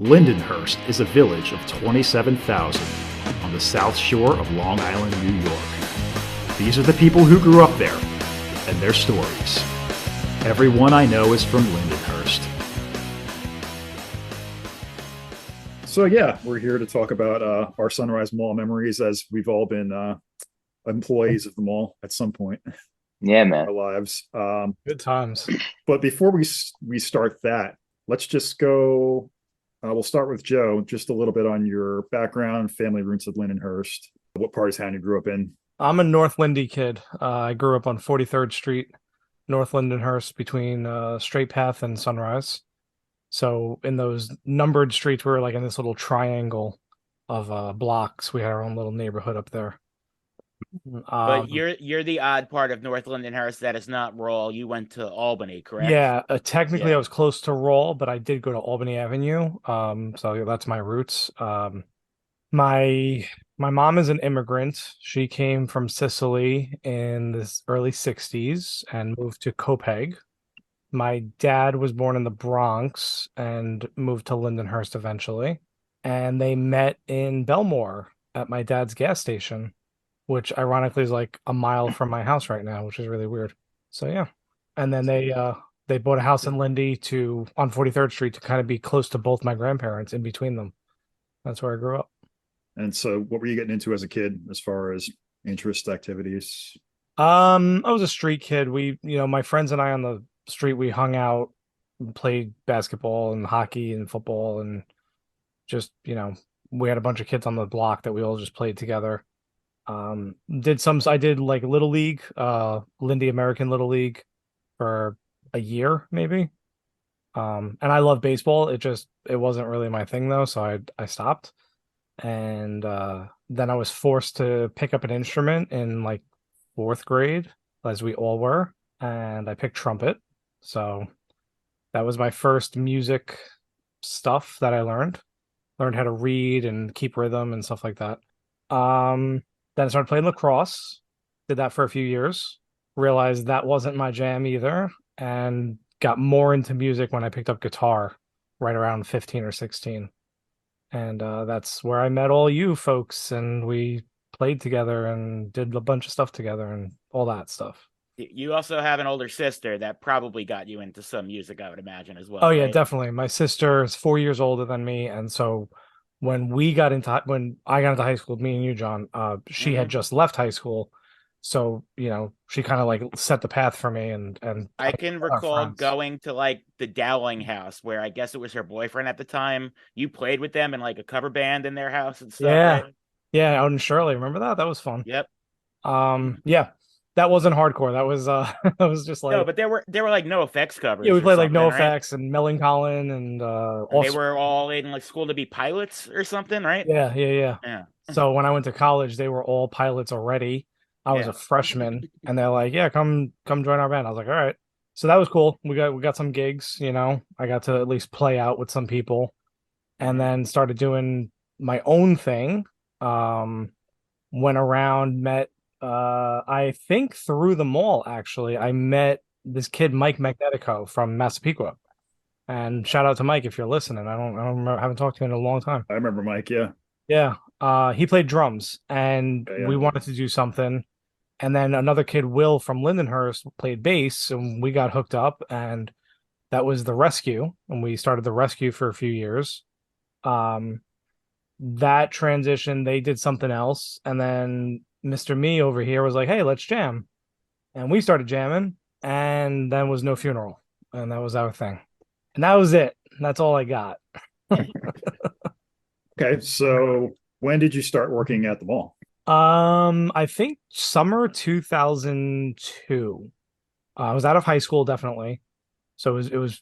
Lindenhurst is a village of 27,000 on the south shore of Long Island, New York. These are the people who grew up there and their stories. Everyone I know is from Lindenhurst. So yeah, we're here to talk about our Sunrise Mall memories, as we've all been employees of the mall at some point Yeah, in man. our lives. Good times. But before we start that, let's just go. We'll start with Joe. Just a little bit on your background, family roots of Lindenhurst. What part of town you grew up in? I'm a North Lindy kid. I grew up on 43rd Street, North Lindenhurst, between Straight Path and Sunrise. So in those numbered streets, we were like in this little triangle of blocks. We had our own little neighborhood up there. But you're the odd part of North Lindenhurst that is not rural. You went to Albany, correct? Yeah, technically Yeah. I was close to Roll, but I did go to Albany Avenue. So that's my roots. My mom is an immigrant. She came from Sicily in the early 60s and moved to Copiague. My dad was born in the Bronx and moved to Lindenhurst eventually. And they met in Belmore at my dad's gas station, which ironically is like a mile from my house right now, which is really weird. So yeah. And then they bought a house in Lindy on 43rd Street to kind of be close to both my grandparents in between them. That's where I grew up. And so, what were you getting into as a kid, as far as interest activities? I was a street kid. My friends and I on the street, we hung out and played basketball and hockey and football, and just, we had a bunch of kids on the block that we all just played together. I did like Little League, Lindy American Little League for a year maybe. And I love baseball. It wasn't really my thing though, so I stopped. And then I was forced to pick up an instrument in like fourth grade, as we all were, and I picked trumpet. So that was my first music stuff that I learned how to read and keep rhythm and stuff like that. Then I started playing lacrosse, did that for a few years, realized that wasn't my jam either, and got more into music when I picked up guitar right around 15 or 16. And that's where I met all you folks, and we played together and did a bunch of stuff together and all that stuff. You also have an older sister that probably got you into some music, I would imagine, as well. Oh yeah, right? definitely. My sister is 4 years older than me, and so when I got into high school, me and you, John, she had just left high school, so she kind of like set the path for me, and I can recall going to like the Dowling house, where I guess it was her boyfriend at the time. You played with them in like a cover band in their house and stuff. Yeah, right? yeah, out in Shirley. Remember that? That was fun. Yep. Yeah, that wasn't hardcore. That was that was just like No, but there were like no effects covers. yeah, we or played like No something, right? Effects and Melancholy and They were all in like school to be pilots or something, right? yeah. Yeah. So when I went to college, they were all pilots already. I was a freshman, and they're like, "Yeah, come join our band." I was like, "All right." So that was cool. We got some gigs. I got to at least play out with some people, and then started doing my own thing. Went around, met. I think through the mall actually, I met this kid Mike Magnetico from Massapequa, and shout out to Mike if you're listening. I don't remember, I haven't talked to him in a long time. I remember Mike. Yeah. Yeah. He played drums, and we wanted to do something. And then another kid, Will from Lindenhurst, played bass, and we got hooked up, and that was the Rescue, and we started the Rescue for a few years. That transition, they did something else, and then Mr. Me over here was like, "Hey, let's jam," and we started jamming, and then was No Funeral, and that was our thing, and that was it. That's all I got. Okay, so when did you start working at the mall? I think summer 2002. I was out of high school, definitely. So it was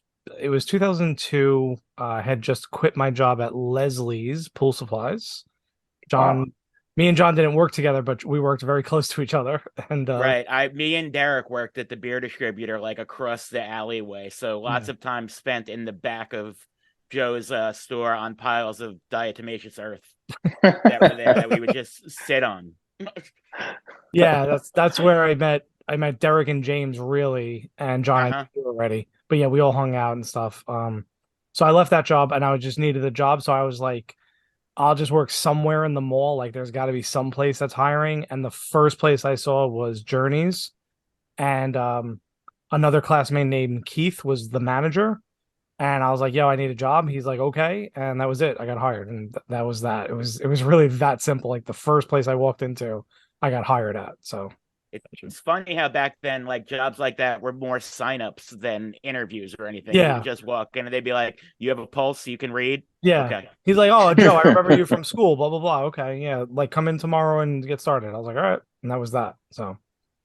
2002. I had just quit my job at Leslie's Pool Supplies. Me and John didn't work together, but we worked very close to each other. And right. Me and Derek worked at the beer distributor, like across the alleyway. So lots of time spent in the back of Joe's store on piles of diatomaceous earth that were there that we would just sit on. Yeah, that's where I met Derek and James, really, and John I knew already. But yeah, we all hung out and stuff. So I left that job and I just needed a job. So I was like, I'll just work somewhere in the mall. Like there's got to be some place that's hiring. And the first place I saw was Journeys. And another classmate named Keith was the manager. And I was like, yo, I need a job. He's like, okay. And that was it. I got hired. And that was that. It was really that simple. Like the first place I walked into, I got hired at. So It's funny how back then, like jobs like that were more signups than interviews or anything. You yeah. would just walk in and they'd be like, "You have a pulse, you can read." Yeah. Okay. He's like, oh, Joe, I remember you from school, blah, blah, blah. Okay. Yeah. Like come in tomorrow and get started. I was like, all right. And that was that. So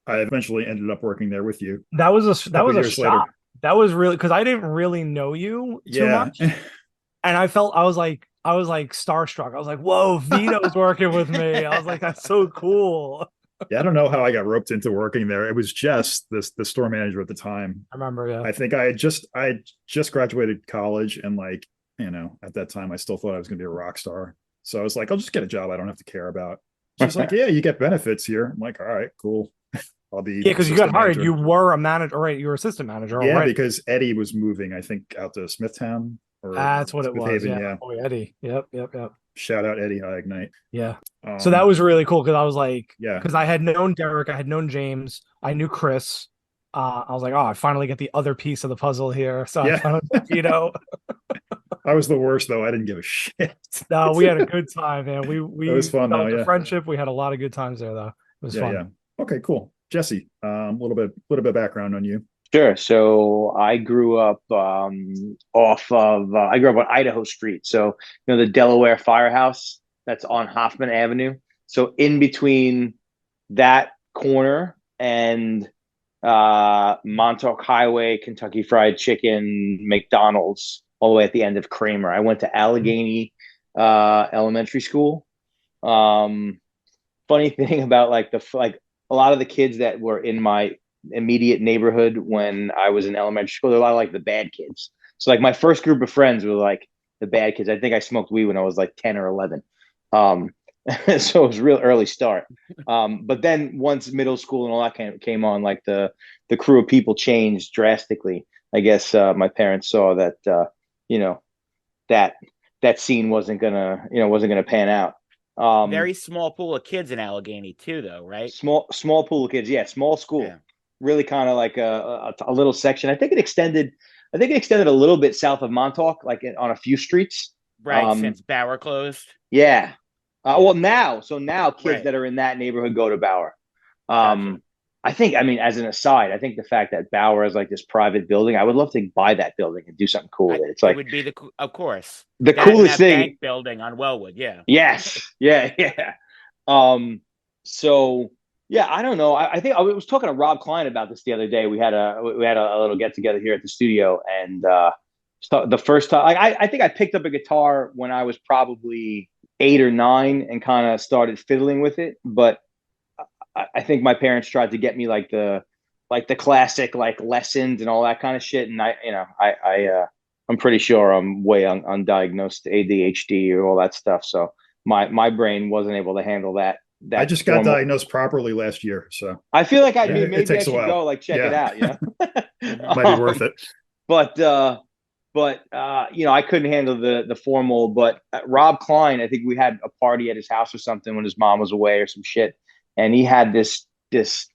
I eventually ended up working there with you. that was a Years shock. later. That was really because I didn't really know you too Yeah. much. And I was like starstruck. I was like, whoa, Vito's working with me. I was like, that's so cool. Yeah, I don't know how I got roped into working there. It was just the store manager at the time. I remember, yeah. I think I had just graduated college, and like, you know, at that time I still thought I was gonna be a rock star. So I was like, I'll just get a job I don't have to care about. She's like, yeah, you get benefits here. I'm like, all right, cool. I'll be because you got hired. manager. You were a manager, right? You were assistant manager, yeah, right? because Eddie was moving, I think, out to Smithtown. That's what it was. Haven, Yeah. Oh, Eddie. Yep. Shout out Eddie High Ignite. Yeah. So that was really cool because I was like, yeah, because I had known Derek, I had known James, I knew Chris. I was like, oh, I finally get the other piece of the puzzle here. So yeah. I finally, you know, I was the worst though. I didn't give a shit. no, we had a good time, man. We it was fun though. The Yeah, friendship. We had a lot of good times there, though. It was fun. Yeah. Okay, cool. Jesse, a little bit of background on you. Sure. So I grew up I grew up on Idaho Street. So, the Delaware Firehouse that's on Hoffman Avenue. So in between that corner and Montauk Highway, Kentucky Fried Chicken, McDonald's, all the way at the end of Kramer. I went to Allegheny Elementary School. Funny thing about like a lot of the kids that were in my immediate neighborhood when I was in elementary school, there were a lot of like the bad kids. So like my first group of friends were like the bad kids. I think I smoked weed when I was like 10 or 11. So it was a real early start. But then once middle school and all that came on, like the crew of people changed drastically. I guess my parents saw that that scene wasn't gonna pan out. Very small pool of kids in Allegheny too, though, right? Small pool of kids. Yeah, small school. Yeah. Really kind of like a little section. I think it extended a little bit south of Montauk, like on a few streets. Right, since Bauer closed. Yeah. Well, now kids right. that are in that neighborhood go to Bauer. Gotcha. I think, as an aside, I think the fact that Bauer is like this private building, I would love to buy that building and do something cool with it. It's like, it would be of course, the coolest thing. Bank building on Wellwood. Yeah. Yes. Yeah. So yeah, I don't know. I think I was talking to Rob Klein about this the other day. We had a little get together here at the studio, and the first time, like I think I picked up a guitar when I was probably 8 or 9 and kind of started fiddling with it. But I think my parents tried to get me like the classic like lessons and all that kind of shit. And I'm pretty sure I'm way undiagnosed ADHD or all that stuff. So my brain wasn't able to handle that. I just got diagnosed properly last year, so I feel like maybe I should go like check it out. Might be worth it. But I couldn't handle the formal. But Rob Klein, I think we had a party at his house or something when his mom was away or some shit, and he had this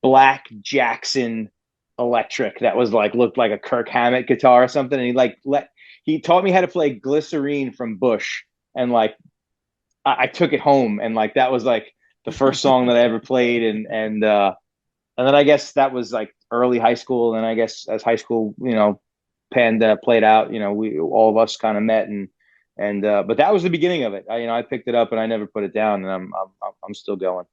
black Jackson electric that was like looked like a Kirk Hammett guitar or something, and he taught me how to play Glycerine from Bush, and like I took it home, and like that was like the first song that I ever played, and then I guess that was like early high school, and I guess as high school played out, we all of us kind of met, and but that was the beginning of it. I picked it up and I never put it down, and I'm still going.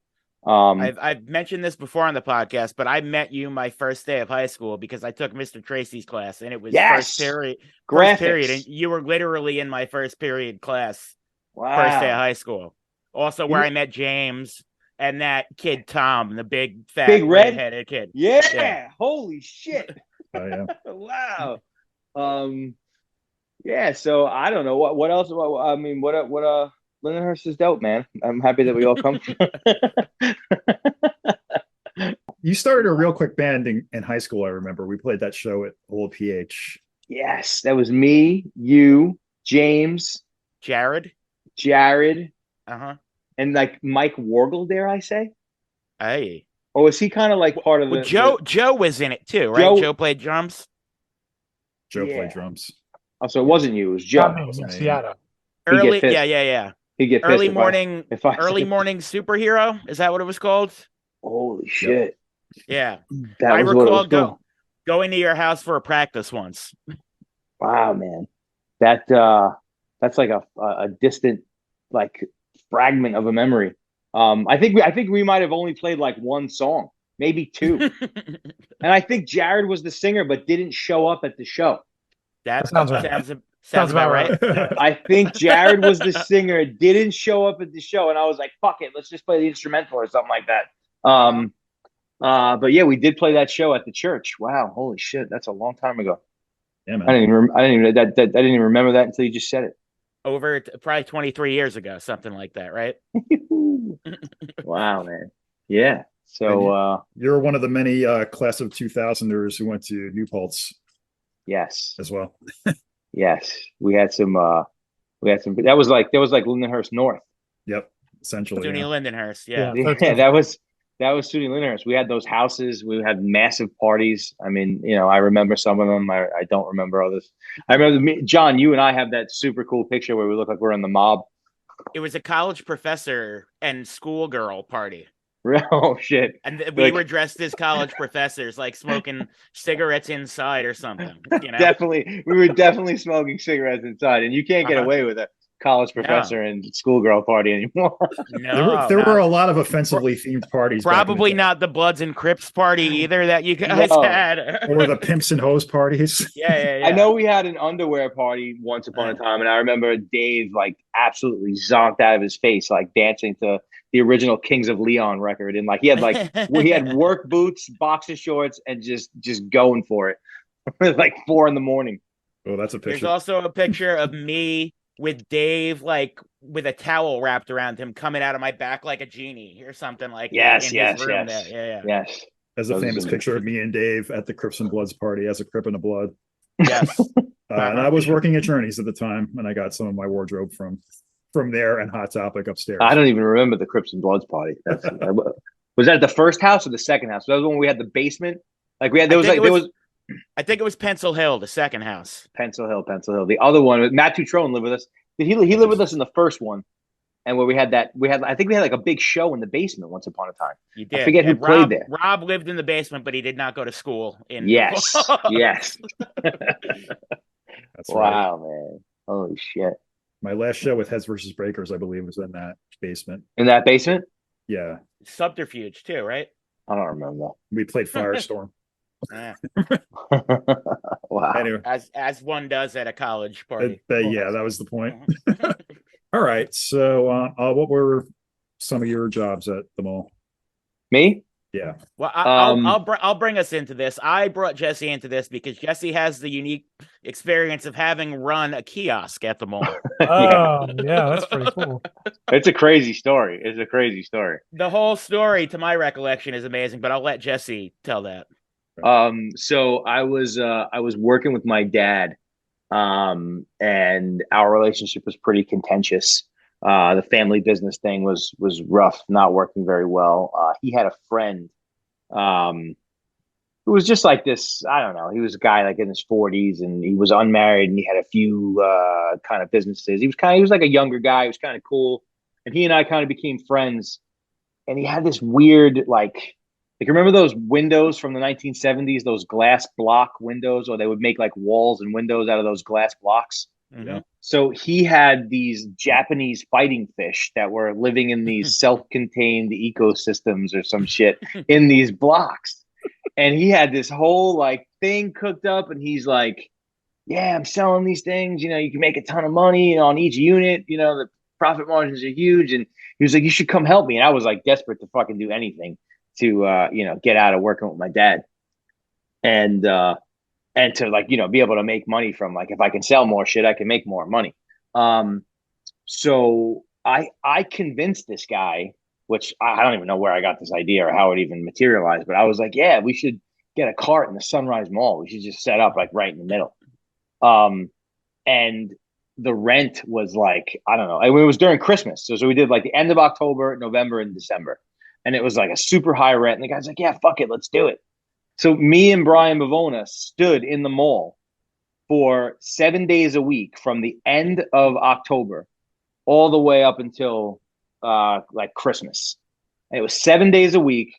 I've mentioned this before on the podcast, but I met you my first day of high school because I took Mr. Tracy's class, and it was first period, and you were literally in my first period class. Wow. First day of high school. Also where I met James and that kid Tom, the big fat redheaded kid. Yeah. Holy shit. Oh, yeah. Wow. Yeah, so I don't know what else. Lindenhurst is dope, man. I'm happy that we all come. You started a real quick band in high school. I remember we played that show at Old PH. Yes, that was me, you, James, Jared. Jared, Uh-huh. and like Mike Wargle, dare I say? Hey. Or was he kind of like part of Well, the Joe was in it too, right? Joe? Joe played drums. Joe played Yeah. drums. Oh, so it wasn't you, it was Not Joe. me. Wasn't Yes, me. Seattle. He'd get Early, pissed. yeah. He'd get pissed Early morning, if I early said, morning superhero. Is that what it was called? holy shit. Yeah. That I was what it was recall called. going to your house for a practice once. Wow, man. That that's like a distant like fragment of a memory. I think we might have only played like one song, maybe two. And I think Jared was the singer but didn't show up at the show. That That sounds right. sounds about right. I think Jared was the singer, didn't show up at the show, and I was like, fuck it, let's just play the instrumental or something like that. But yeah, we did play that show at the church. Wow, holy shit, that's a long time ago. Yeah, man. I didn't even I didn't even remember that until you just said Over probably 23 years ago, something like that, right? it. Wow, man. Yeah. So You're one of the many class of 2000ers who went to New Paltz yes. as well. Yes. That was like Lindenhurst North. Yep, essentially. SUNY Yeah. Lindenhurst. Yeah. Yeah, that was SUNY Lindenhurst. We had those houses. We had massive parties. I mean, I remember some of them. I don't remember others. I remember John, you and I have that super cool picture where we look like we're in the mob. It was a college professor and schoolgirl party. Oh shit! And we were dressed as college professors, like smoking cigarettes inside or something. Definitely, we were definitely smoking cigarettes inside, and you can't get away with a college professor and schoolgirl party anymore. No, there were a lot of offensively themed parties. Probably not the Bloods and Crips party either that you guys had, or the Pimps and Hoes parties. Yeah. I know we had an underwear party once upon a time, and I remember Dave like absolutely zonked out of his face, like dancing to the original Kings of Leon record, and like he had work boots, boxer shorts, and just going for it. Like 4 a.m. Oh, that's a picture. There's also a picture of me with Dave, like with a towel wrapped around him, coming out of my back like a genie or something like that in his room there. Yes. There's a famous picture of me and Dave at the Crips and Bloods party as a Crip and a Blood. Yes. And I was working at Journeys at the time, and I got some of my wardrobe from there and Hot Topic upstairs. I don't even remember the Crips and Bloods party. Was that at the first house or the second house? That was when we had the basement. Like we had I think it was Pencil Hill, the second house. Pencil Hill. The other one, Matt Tutrone lived with us. He lived with us in the first one, and where I think we had like a big show in the basement once upon a time. You did. I forget who played there. Rob lived in the basement, but he did not go to school. Yes. Yes. That's wow, right. Man. Holy shit. My last show with Heads versus Breakers, I believe, was in that basement. In that basement? Yeah. Subterfuge too, right? I don't remember. We played Firestorm. Wow. Anyway. As one does at a college party. Yeah, that was the point. All right. So what were some of your jobs at the mall? Me? Yeah. Well, I'll bring us into this. I brought Jesse into this because Jesse has the unique experience of having run a kiosk at the mall. Yeah, that's pretty cool. It's a crazy story. The whole story, to my recollection, is amazing, but I'll let Jesse tell that. So I was working with my dad, and our relationship was pretty contentious. The family business thing was rough, not working very well. He had a friend, who was just like this. I don't know. He was a guy like in his 40s, and he was unmarried, and he had a few kind of businesses. He was like a younger guy. He was kind of cool, and he and I kind of became friends. And he had this weird like remember those windows from the 1970s, those glass block windows, or they would make like walls and windows out of those glass blocks. Mm-hmm. So he had these Japanese fighting fish that were living in these self-contained ecosystems or some shit in these blocks. And he had this whole like thing cooked up, and he's like, yeah, I'm selling these things. You can make a ton of money on each unit. The profit margins are huge. And he was like, you should come help me. And I was like desperate to fucking do anything to, get out of working with my dad. And to like, be able to make money from like, if I can sell more shit, I can make more money. So I convinced this guy, which I don't even know where I got this idea or how it even materialized, but I was like, yeah, we should get a cart in the Sunrise Mall. We should just set up like right in the middle. And the rent was like, I don't know. It was during Christmas. So we did like the end of October, November, and December. And it was like a super high rent. And the guy's like, yeah, fuck it, let's do it. So me and Brian Bavona stood in the mall for 7 days a week from the end of October all the way up until like Christmas. And it was 7 days a week.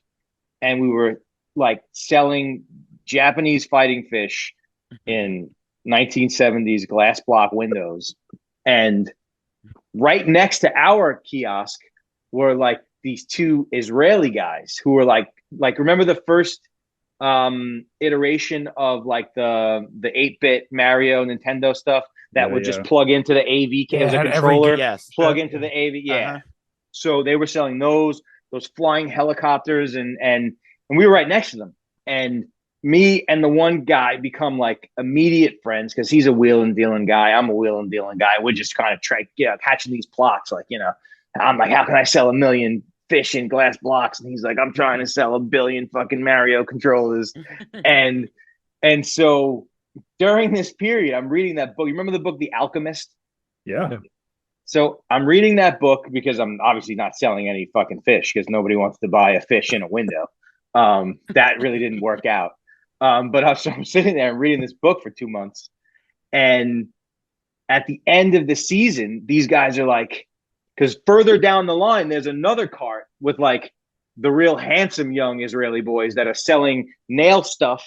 And we were like selling Japanese fighting fish in 1970s glass block windows. And right next to our kiosk were like these two Israeli guys who were like remember the first iteration of like the 8-bit Mario Nintendo stuff that would just plug into the AV. It was a controller, plug into the AV. Yeah. So they were selling those flying helicopters, and we were right next to them. And me and the one guy become like immediate friends because he's a wheel and dealing guy. I'm a wheel and dealing guy. We're just kind of catching these plots. Like, I'm like, how can I sell 1 million fish in glass blocks? And he's like, I'm trying to sell 1 billion fucking Mario controllers. and so during this period, I'm reading that book. You remember the book, The Alchemist? Yeah. So I'm reading that book because I'm obviously not selling any fucking fish because nobody wants to buy a fish in a window. That really didn't work out. But I'm sitting there and reading this book for 2 months. And at the end of the season, these guys are like, because further down the line, there's another cart with like the real handsome young Israeli boys that are selling nail stuff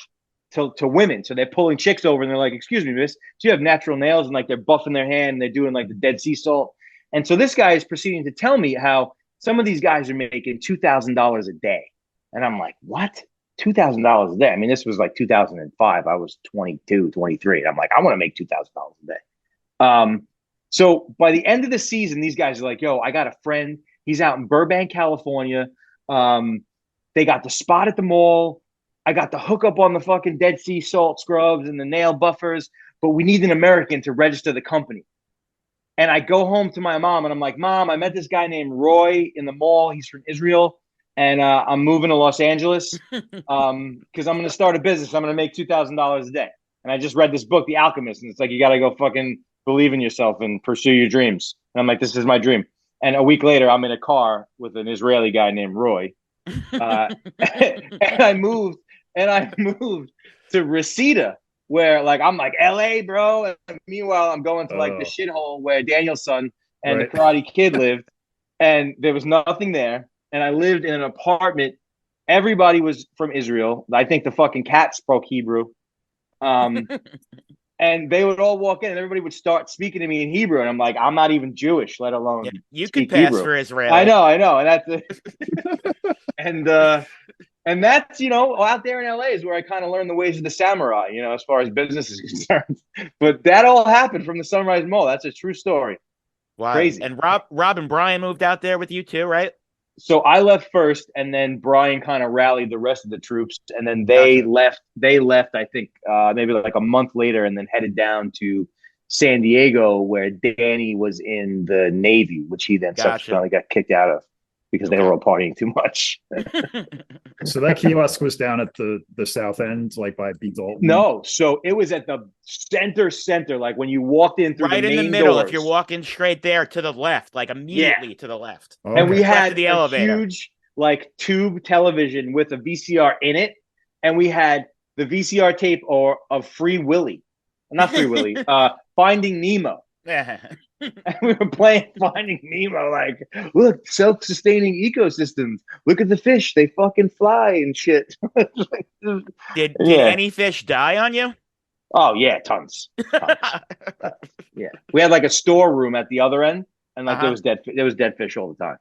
to women. So they're pulling chicks over and they're like, excuse me, miss, do you have natural nails? And like they're buffing their hand and they're doing like the Dead Sea salt. And so this guy is proceeding to tell me how some of these guys are making $2,000 a day. And I'm like, what? $2,000 a day? I mean, this was like 2005. I was 22, 23. I'm like, I want to make $2,000 a day. So by the end of the season, these guys are like, yo, I got a friend. He's out in Burbank, California. They got the spot at the mall. I got the hookup on the fucking Dead Sea salt scrubs and the nail buffers, but we need an American to register the company. And I go home to my mom and I'm like, Mom, I met this guy named Roy in the mall. He's from Israel. And I'm moving to Los Angeles because I'm going to start a business. I'm going to make $2,000 a day. And I just read this book, The Alchemist. And it's like, you got to go fucking believe in yourself and pursue your dreams. And I'm like, this is my dream. And a week later, I'm in a car with an Israeli guy named Roy. And I moved to Reseda, where like I'm like LA, bro. And meanwhile, I'm going to like the shithole where Daniel's son and the Karate Kid lived, and there was nothing there. And I lived in an apartment. Everybody was from Israel. I think the fucking cat spoke Hebrew. And they would all walk in and everybody would start speaking to me in Hebrew. And I'm like, I'm not even Jewish, let alone you could pass Hebrew. for Israeli. I know. And that's and that's, out there in LA is where I kind of learned the ways of the samurai, as far as business is concerned. But that all happened from the Sunrise Mall. That's a true story. Wow. Crazy. And Rob and Brian moved out there with you too, right? So I left first, and then Brian kind of rallied the rest of the troops, and then they left. They left, I think, maybe like a month later, and then headed down to San Diego, where Danny was in the Navy, which he then subsequently got kicked out of because they were all partying too much. So that kiosk was down at the south end, like by B. Dalton? No, so it was at the center, like when you walked in through right the in main the middle. doors. If you're walking straight there to the left, like immediately to the left. Okay. And we had the elevator. Huge like tube television with a VCR in it, and we had the VCR tape of Free Willy, not Free Willy, Finding Nemo. And we were playing Finding Nemo, like, look, self-sustaining ecosystems. Look at the fish; they fucking fly and shit. Did any fish die on you? Oh yeah, tons. Yeah, we had like a storeroom at the other end, and like there was dead fish all the time.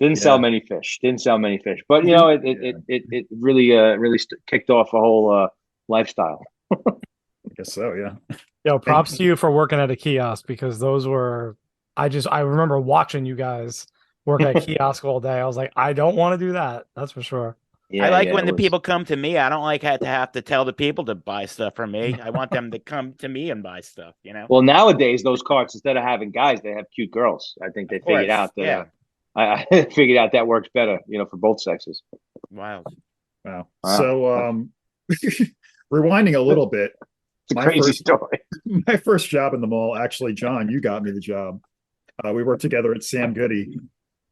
Didn't sell many fish. But it really kicked off a whole lifestyle. I guess so, yeah. Yo, props to you for working at a kiosk, because those were I remember watching you guys work at a kiosk all day. I was like, I don't want to do that. That's for sure. Yeah, I like when the people come to me. I don't like to have to tell the people to buy stuff from me. I want them to come to me and buy stuff, Well, nowadays, those carts, instead of having guys, they have cute girls. I think they figured out that I figured out that works better, for both sexes. Wow. So rewinding a little bit, It's a My crazy first- story. My first job in the mall, actually, John, you got me the job. We worked together at Sam Goody.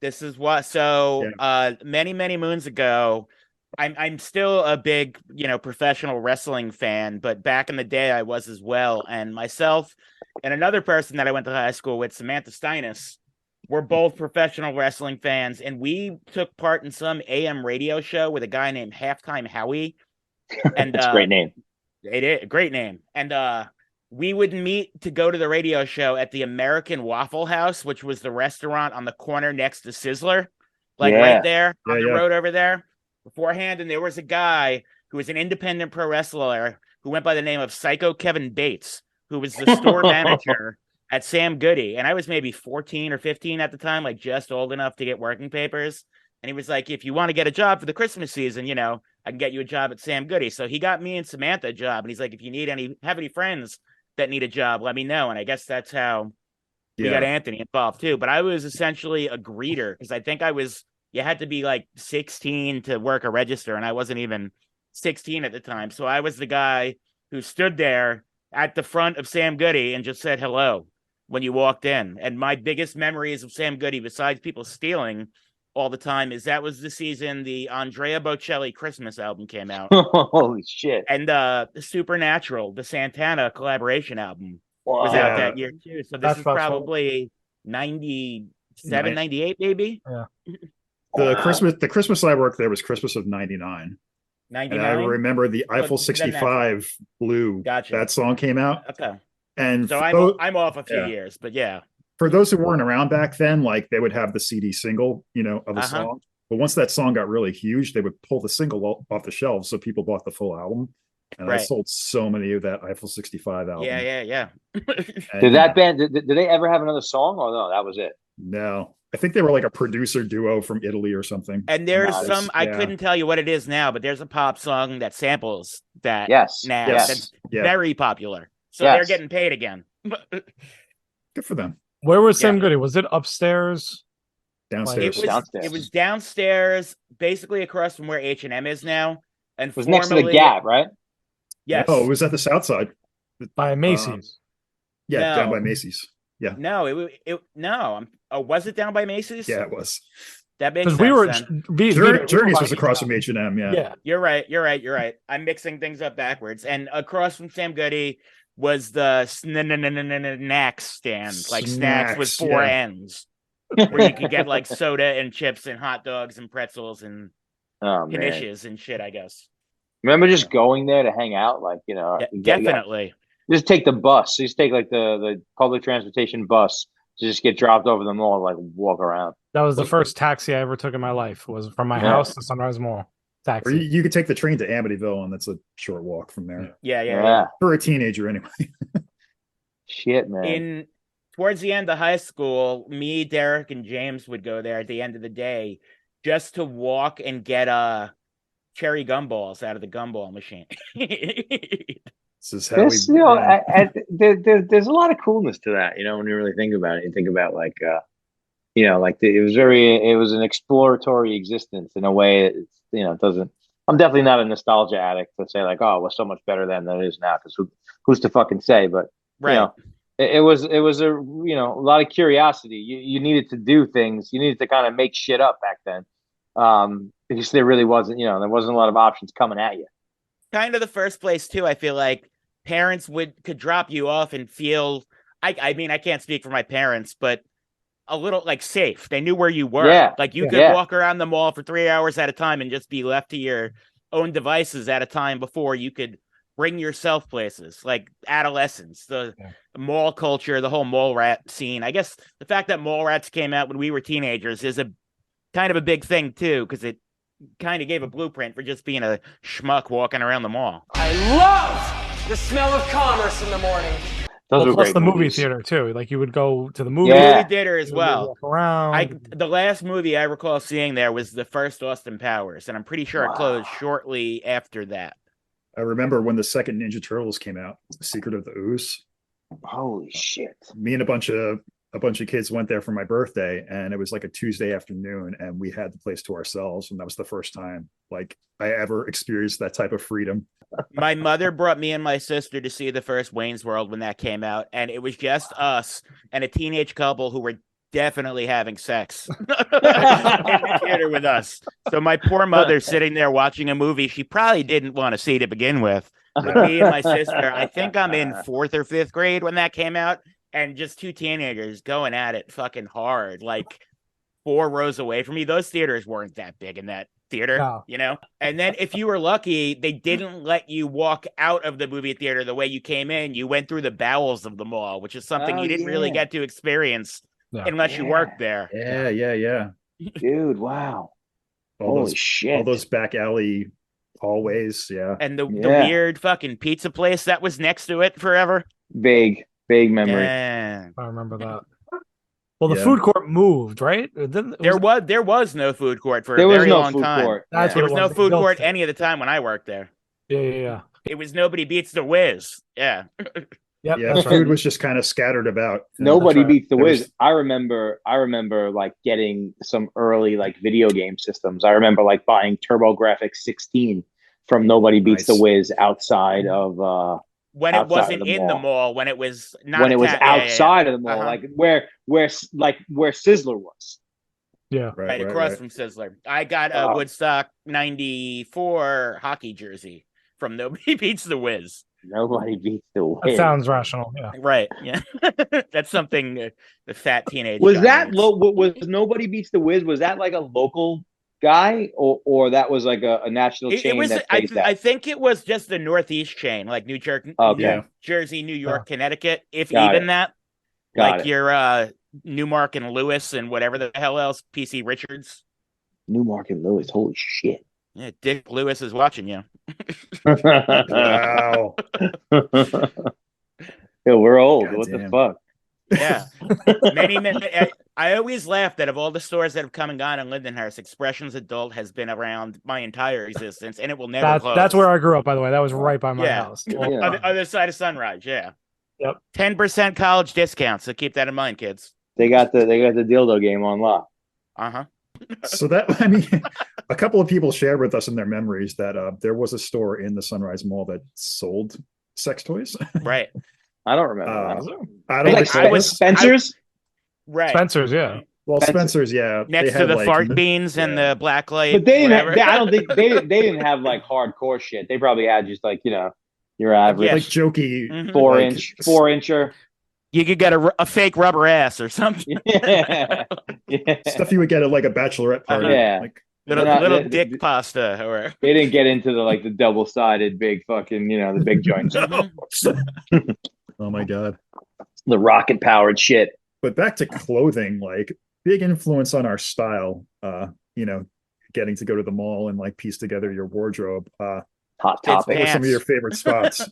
This is what many moons ago. I'm still a big, professional wrestling fan, but back in the day I was as well. And myself and another person that I went to high school with, Samantha Steinis, we're both professional wrestling fans, and we took part in some AM radio show with a guy named Halftime Howie. And That's a great name. It is a great name. And we would meet to go to the radio show at the American Waffle House, which was the restaurant on the corner next to Sizzler, right there on the road over there beforehand. And there was a guy who was an independent pro wrestler who went by the name of Psycho Kevin Bates, who was the store manager at Sam Goody. And I was maybe 14 or 15 at the time, like just old enough to get working papers. And he was like, if you want to get a job for the Christmas season, I can get you a job at Sam Goody. So he got me and Samantha a job. And he's like, if you have any friends that need a job, let me know. And I guess that's how we got Anthony involved too. But I was essentially a greeter because I think you had to be like 16 to work a register. And I wasn't even 16 at the time. So I was the guy who stood there at the front of Sam Goody and just said hello when you walked in. And my biggest memories of Sam Goody, besides people stealing all the time, is that was the season the Andrea Bocelli Christmas album came out. Holy shit. And Supernatural, the Santana collaboration album, was out that year too. So this is probably 97, 98, maybe. Yeah. The Christmas I worked there was Christmas of 99. 99. And I remember the Eiffel 65 Blue. Gotcha. That song came out. Okay. And so I'm off a few years, but yeah. For those who weren't around back then, like they would have the CD single, of a song. But once that song got really huge, they would pull the single off the shelves, so people bought the full album. And I sold so many of that Eiffel 65 album. Yeah. Did that band? Did they ever have another song? Or no, that was it. No, I think they were like a producer duo from Italy or something. And there's I couldn't tell you what it is now, but there's a pop song that samples that. Now that's very popular. So they're getting paid again. Good for them. Where was Sam Goody? Was it upstairs? Downstairs. It was downstairs, basically across from where H&M is now. And it was next to the Gap, right? Yes. Oh, it was at the South Side. By Macy's. Down by Macy's. Yeah. No, was it down by Macy's? Yeah, it was. That makes sense. Journeys was across from H&M. Yeah. You're right. I'm mixing things up backwards. And across from Sam Goody was the snacks stand, like snacks with 4 N's, where you could get like soda and chips and hot dogs and pretzels and knishes and shit, I guess. Remember just going there to hang out, like definitely. Just take the bus. Just take like the public transportation bus to just get dropped over the mall, like walk around. That was the first taxi I ever took in my life. Was from my house to Sunrise Mall. Taxi. Or you could take the train to Amityville, and that's a short walk from there. Yeah. For a teenager, anyway. Shit, man. Towards the end of high school, me, Derek, and James would go there at the end of the day just to walk and get cherry gumballs out of the gumball machine. This is how there's a lot of coolness to that, when you really think about it. You think about like it was an exploratory existence in a way. It doesn't. I'm definitely not a nostalgia addict to say like, oh, it was so much better then than it is now, because who's to fucking say? But it was a lot of curiosity. You needed to do things. You needed to kind of make shit up back then, because there really wasn't there wasn't a lot of options coming at you. Kind of the first place too. I feel like parents could drop you off and feel. I mean, I can't speak for my parents, but a little like safe. They knew where you were. Yeah. Like you could walk around the mall for 3 hours at a time and just be left to your own devices at a time before you could bring yourself places. Like adolescence, the mall culture, the whole mall rat scene. I guess the fact that mall rats came out when we were teenagers is a kind of a big thing too, because it kind of gave a blueprint for just being a schmuck walking around the mall. I love the smell of commerce in the morning. Plus the movie theater too. Like you would go to the movie theater as well. Walk around. The last movie I recall seeing there was the first Austin Powers, and I'm pretty sure it closed shortly after that. I remember when the second Ninja Turtles came out, Secret of the Ooze. Holy shit! Me and a bunch of a bunch of kids went there for my birthday, and it was like a Tuesday afternoon, and we had the place to ourselves, and that was the first time like I ever experienced that type of freedom. My mother brought me and my sister to see the first Wayne's World when that came out, and it was just us and a teenage couple who were definitely having sex in the theater with us. So my poor mother sitting there watching a movie she probably didn't want to see to begin with. Me and my sister, I think I'm in 4th or 5th grade when that came out, and just two teenagers going at it fucking hard, like 4 rows away from me. Those theaters weren't that big in that theater, No. you know? And then if you were lucky, they didn't let you walk out of the movie theater the way you came in. You went through the bowels of the mall, which is something you didn't really get to experience unless you worked there. Yeah. Dude, wow. Holy shit. All those back alley hallways, yeah. And the weird fucking pizza place that was next to it forever. Vague memory. Yeah. I remember that. Well, the food court moved, right? There was no food court for a very long time. There was no food court any of the time when I worked there. Yeah. It was Nobody Beats the Whiz. Yeah. Yep, yeah, food was just kind of scattered about. Nobody Beats the Whiz. I remember like getting some early like video game systems. I remember like buying TurboGrafx 16 from Nobody Beats the Whiz outside of when it wasn't in the mall, when it was not when it was outside of the mall, like where Sizzler was. Yeah, right across from Sizzler. I got a Woodstock '94 hockey jersey from Nobody Beats the Whiz. Nobody Beats the Whiz. That sounds rational. Yeah, right. Yeah, that's something the fat teenage was that. Was Nobody Beats the Whiz? Was that like a local guy, or that was like a national chain? It was. I think it was just the Northeast chain, like New Jersey, New York, Connecticut, if even that. Like your Newmark and Lewis and whatever the hell else, PC Richards. Newmark and Lewis, holy shit. Yeah, Dick Lewis is watching you. Wow. Yeah, we're old. God, what the fuck? Yeah. Many. I always laugh that of all the stores that have come and gone in Lindenhurst, Expressions Adult has been around my entire existence, and it will never close. That's where I grew up, by the way. That was right by my house. Other side of Sunrise, yeah. Yep. 10% college discount, so keep that in mind, kids. They got the dildo game on lock. So that, I mean, a couple of people shared with us in their memories that there was a store in the Sunrise Mall that sold sex toys. Right. I don't remember that. I don't like Spencer's. Right. Spencer's, yeah. Well, Spencer's, yeah. Next to the fart beans and the black light. But they didn't. I don't think they didn't have like hardcore shit. They probably had just like your average, like jokey 4-incher. You could get a fake rubber ass or something. Stuff you would get at like a bachelorette party. Like little dick pasta. Or they didn't get into the double-sided big fucking the big joints. Oh my god, the rocket powered shit. But back to clothing, like big influence on our style. Getting to go to the mall and like piece together your wardrobe. Hot Topic. What were some of your favorite spots?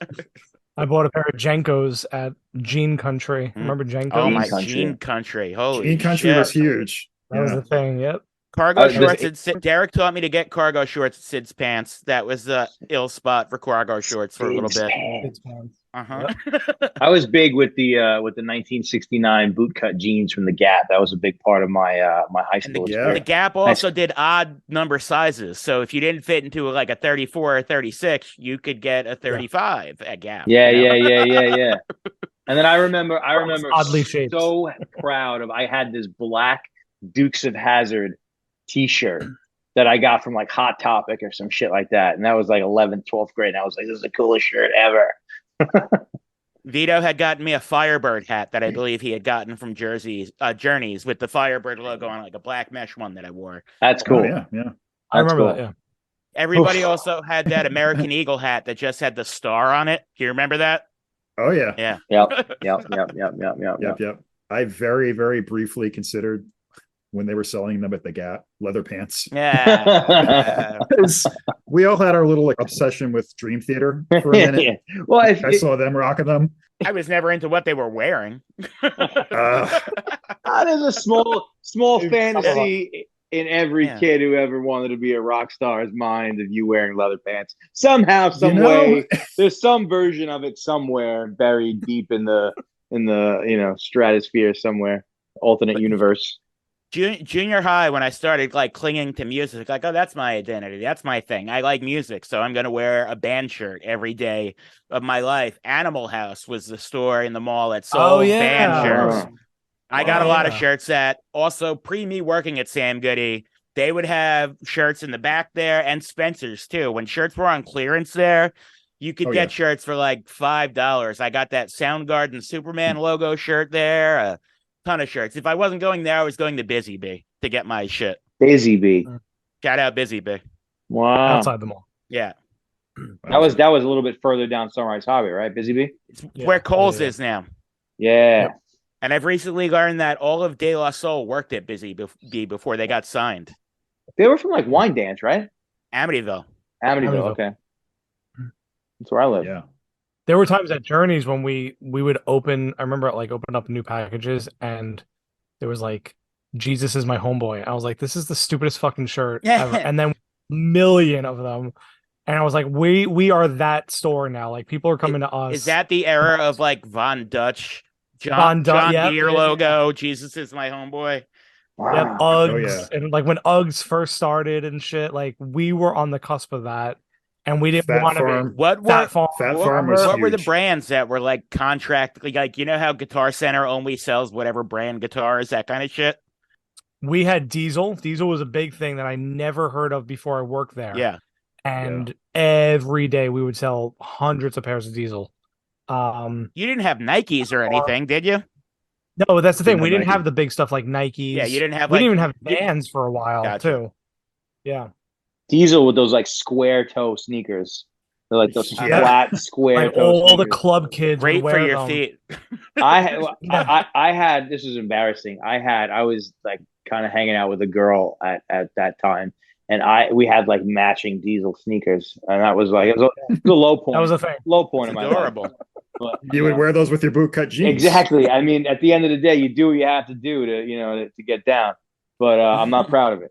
I bought a pair of Jenkos at Jean Country. Remember Jenkos? Oh my, Jean Country. Holy Jean Country was huge. That was the thing, yep. Cargo shorts. Derek taught me to get cargo shorts at Sid's Pants. That was the ill spot for cargo shorts for a little bit. Sid's Pants. I was big with the 1969 bootcut jeans from the Gap. That was a big part of my my high school. The Gap also did odd number sizes. So if you didn't fit into like a 34 or 36, you could get a 35 at Gap. Yeah. And then I remember oddly shaped. So proud of. I had this black Dukes of Hazzard T-shirt that I got from like Hot Topic or some shit like that, and that was like 11th, 12th grade. And I was like, "This is the coolest shirt ever." Vito had gotten me a Firebird hat that I believe he had gotten from Journeys with the Firebird logo on, like a black mesh one that I wore. That's cool. Oh, yeah. I remember that. Yeah. Everybody also had that American Eagle hat that just had the star on it. Do you remember that? Oh yeah. Yeah. Yep. I very, very briefly considered when they were selling them at the Gap, leather pants. Yeah. We all had our little obsession with Dream Theater for a minute. Well, I saw them rocking them. I was never into what they were wearing. There's a small fantasy in every kid who ever wanted to be a rock star's mind of you wearing leather pants. Somehow, some way, there's some version of it somewhere buried deep in the stratosphere somewhere. alternate universe. Junior high, when I started like clinging to music, like, oh, that's my identity. That's my thing. I like music. So I'm going to wear a band shirt every day of my life. Animal House was the store in the mall that sold band shirts. I got a lot of shirts that also me working at Sam Goody. They would have shirts in the back there and Spencer's too. When shirts were on clearance there, you could get shirts for like $5. I got that Soundgarden Superman logo shirt there. Ton of shirts. If I wasn't going there, I was going to Busy Bee to get my shit. Busy Bee. Shout out Busy Bee. Wow. Outside the mall. Yeah. That was a little bit further down Sunrise Highway, right? Busy Bee? It's where Kohl's is now. Yeah. Yep. And I've recently learned that all of De La Soul worked at Busy Bee before they got signed. They were from like Wine Dance, right? Amityville. Amityville. Okay. That's where I live. Yeah. There were times at Journeys when we would open. I remember like opening up new packages, and there was like, "Jesus is my homeboy." I was like, "This is the stupidest fucking shirt ever." And then million of them, and I was like, "We are that store now. Like people are coming to us." Is that the era of like Von Dutch, John Deere logo? Jesus is my homeboy. Wow. Yep, Uggs, and like when Uggs first started and shit, like we were on the cusp of that. And we didn't want to be. What were the huge. brands that were like contract? Like, you know how Guitar Center only sells whatever brand guitars, that kind of shit? We had Diesel. Diesel was a big thing that I never heard of before I worked there. Yeah. And every day we would sell hundreds of pairs of Diesel. You didn't have Nikes or anything, did you? No, that's the thing. We didn't have the big stuff like Nikes. Yeah, you didn't have. We didn't even have Vans for a while too. Yeah. Diesel with those like square toe sneakers. They're like those flat square like toe all sneakers. The club kids great would wear for your them. feet. I had this was embarrassing. I was like kind of hanging out with a girl at that time, and we had like matching Diesel sneakers, and that was like it was a low point. That was a thing. Low point in my adorable. life. But, you would wear those with your bootcut jeans. Exactly. I mean, at the end of the day, you do what you have to do to get down. But I'm not proud of it.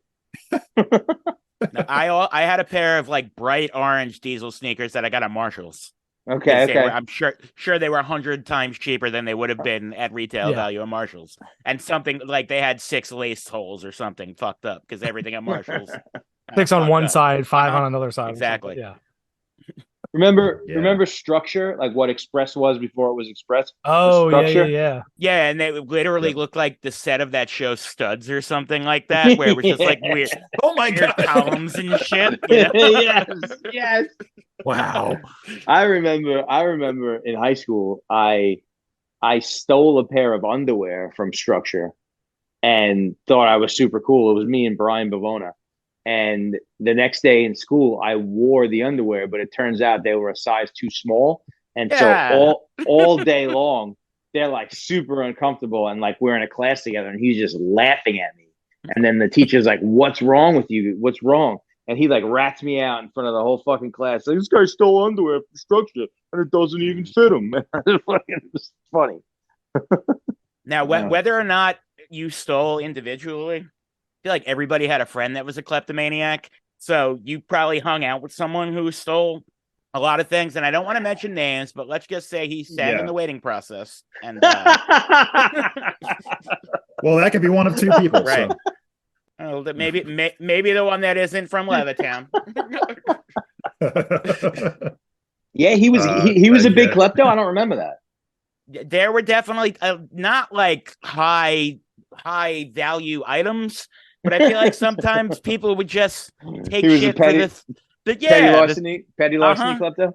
No, I had a pair of like bright orange Diesel sneakers that I got at Marshall's. Okay. I'm sure they were 100 times cheaper than they would have been at retail value at Marshall's, and something like they had 6 lace holes or something fucked up because everything at Marshall's 6 on one side, 5 on another side. Exactly. Yeah. Remember Structure, like what Express was before it was Express? Oh, yeah. Yeah, and they literally looked like the set of that show Studs or something like that, where it was just like weird, weird columns and shit. You know? Yes. Wow. I remember in high school, I stole a pair of underwear from Structure and thought I was super cool. It was me and Brian Bavona. And the next day in school, I wore the underwear, but it turns out they were a size too small. And so all day long, they're like super uncomfortable. And like we're in a class together and he's just laughing at me. And then the teacher's like, "What's wrong with you? What's wrong?" And he like rats me out in front of the whole fucking class. Like, "This guy stole underwear from Structure and it doesn't even fit him." It's funny. Now, whether or not you stole individually, I feel like everybody had a friend that was a kleptomaniac. So you probably hung out with someone who stole a lot of things. And I don't want to mention names, but let's just say he sat in the waiting process. And well, that could be one of 2 people. Right. So. Maybe the one that isn't from Levittown. Yeah, he was a big klepto. I don't remember that. There were definitely not like high value items, but I feel like sometimes people would just take shit for this. Petty larceny klepto.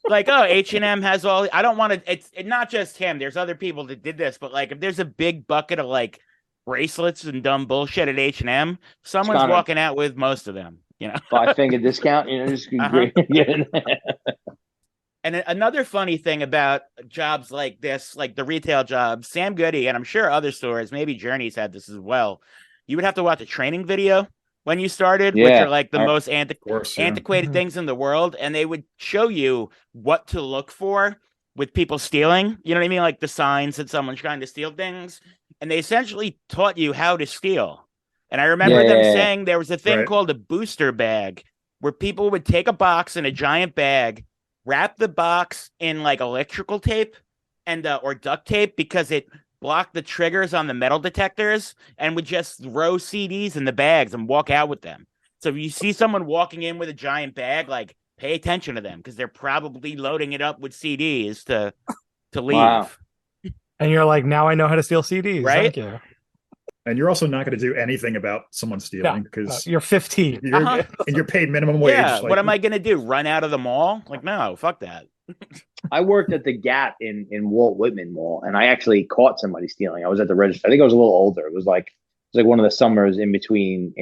Like, oh, H&M has all. I don't want to. It's not just him. There's other people that did this, but like, if there's a big bucket of like bracelets and dumb bullshit at H&M, someone's walking out with most of them. You know, 5-finger discount. Just get in there. And another funny thing about jobs like this, like the retail jobs, Sam Goody, and I'm sure other stores, maybe Journeys had this as well. You would have to watch a training video when you started, which are like the most antiquated things in the world. And they would show you what to look for with people stealing. You know what I mean? Like the signs that someone's trying to steal things. And they essentially taught you how to steal. And I remember them saying there was a thing called a booster bag where people would take a box in a giant bag, wrap the box in like electrical tape and or duct tape because it block the triggers on the metal detectors and would just throw CDs in the bags and walk out with them. So if you see someone walking in with a giant bag, like pay attention to them because they're probably loading it up with CDs to leave. Wow. And you're like, now I know how to steal CDs. Right? Thank you. And you're also not going to do anything about someone stealing because You're 15. and you're paid minimum wage. Yeah. Like, What am I going to do? Run out of the mall? Like, no, fuck that. I worked at the Gap in Walt Whitman Mall, and I actually caught somebody stealing. I was at the register. I think I was a little older. It was like one of the summers in between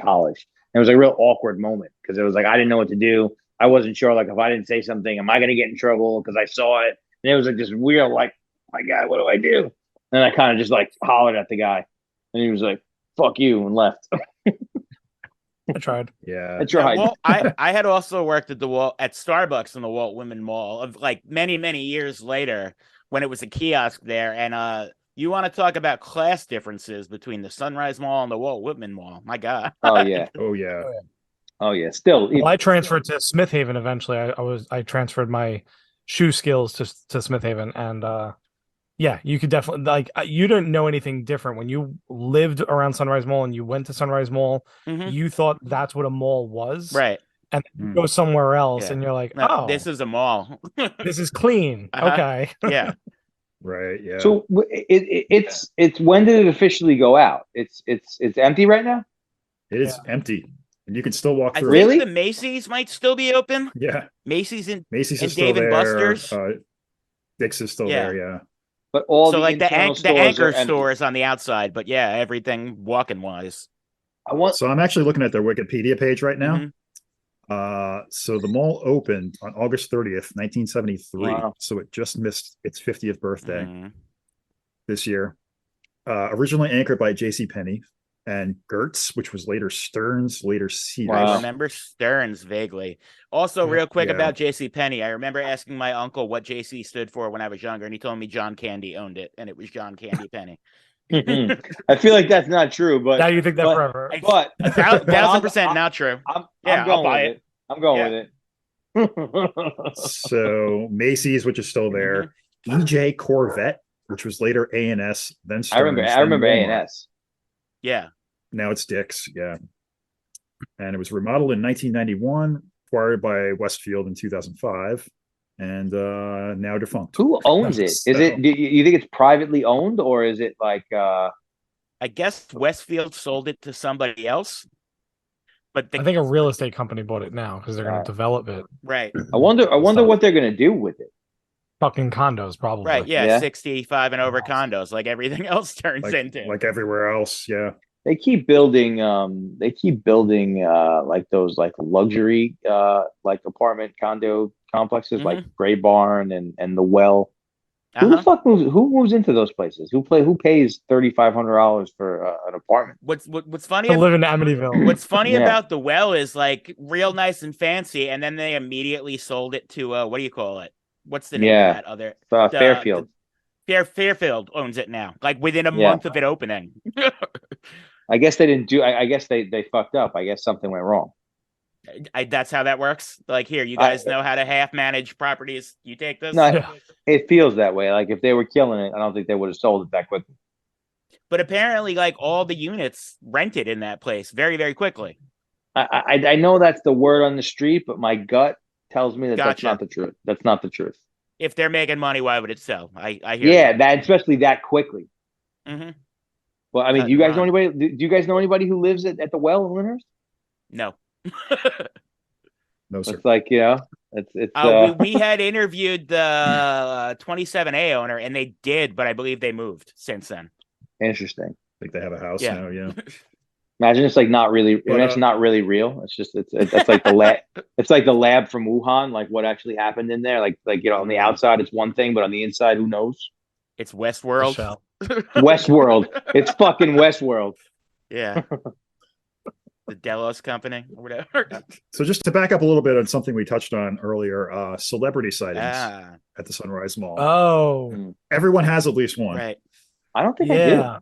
college. And it was a real awkward moment because it was like I didn't know what to do. I wasn't sure like if I didn't say something, am I going to get in trouble because I saw it? And it was like this weird like, oh my God, what do I do? And I kind of just like hollered at the guy, and he was like, "Fuck you," and left. I tried. Yeah. I tried. Well, I had also worked at at Starbucks in the Walt Whitman Mall of like many, many years later when it was a kiosk there. And you want to talk about class differences between the Sunrise Mall and the Walt Whitman Mall. My God. Oh yeah. Oh yeah. Oh yeah. Still. Well, I transferred to Smith Haven eventually. I transferred my shoe skills to Smith Haven, and yeah, you could definitely like you didn't know anything different when you lived around Sunrise Mall and you went to Sunrise Mall. You thought that's what a mall was, Right? And you go somewhere else, and you're like, No, oh, this is a mall. this is clean. Okay, yeah. Right. Yeah. So it's when did it officially go out? It's empty right now. It is empty, and you can still walk I through. think Really? the Macy's might still be open. Yeah. Macy's is and still Dave and there. Buster's. Dick's is still Yeah. there. Yeah. But all So the like the internal stores anchor are empty. store is on the outside, but yeah, everything walking wise. I want. So I'm actually looking at their Wikipedia page right now. Mhm. So the mall opened on August 30th, 1973. Wow. So it just missed its 50th birthday Mhm. this year. Originally anchored by JCPenney and Gertz, which was later Stearns, later Sears. Wow. I remember Stearns vaguely. Also, real quick about JC Penney, I remember asking my uncle what JC stood for when I was younger, and he told me John Candy owned it, and it was John Candy Penny. I feel like that's not true, but now you think that forever. But 1,000% not true. I'm Yeah, going I'll buy with it. I'm going with it. So Macy's, which is still there, EJ Corvette, which was later A&S, then Stearns. I remember then Walmart. A&S. Yeah. Now it's Dick's, yeah. And it was remodeled in 1991, acquired by Westfield in 2005, and now defunct. Who owns it? Is it? Do you think it's privately owned, or is it like? I guess Westfield sold it to somebody else, but I think a real estate company bought it now because they're going to develop it. right, I wonder what they're going to do with it. Fucking condos, probably. right, yeah, Yeah. 65 and over condos, like everything else turns into. Like everywhere else, yeah. They keep building. Like those like luxury like apartment condo complexes, like Gray Barn and the Well. Who the fuck moves into those places? Who pays $3,500 for an apartment? What's funny? To live in Amityville. What's funny Yeah. about the Well is like real nice and fancy, and then they immediately sold it to what do you call it? What's the name of that other? Fairfield. Fairfield owns it now, like within a month of it opening. I guess they didn't do. I guess they fucked up. I guess something went wrong. That's how that works. Like here, you guys know how to half manage properties. You take this. No, it feels that way. Like if they were killing it, I don't think they would have sold it that quickly. But apparently, like all the units rented in that place very, very quickly. I know that's the word on the street, but my gut tells me that that's not the truth. That's not the truth. If they're making money, why would it sell? I hear. Yeah, that especially that quickly. Mm-hmm. Well, I mean, do you guys know anybody? Do you guys know anybody who lives at the Well in Lyndhurst? No. No, sir. It's like it's. We had interviewed the 27A owner, and they did, but I believe they moved since then. Interesting. I think they have a house Yeah. now. Yeah. Imagine it's like not really. It's not really real. It's just it's like the lab. It's like the lab from Wuhan. Like what actually happened in there. Like on the outside it's one thing, but on the inside, who knows? It's Westworld. Westworld. It's fucking Westworld. Yeah. The Delos Company or whatever. So just to back up a little bit on something we touched on earlier, celebrity sightings at the Sunrise Mall. Oh, everyone has at least one. Right. I don't think I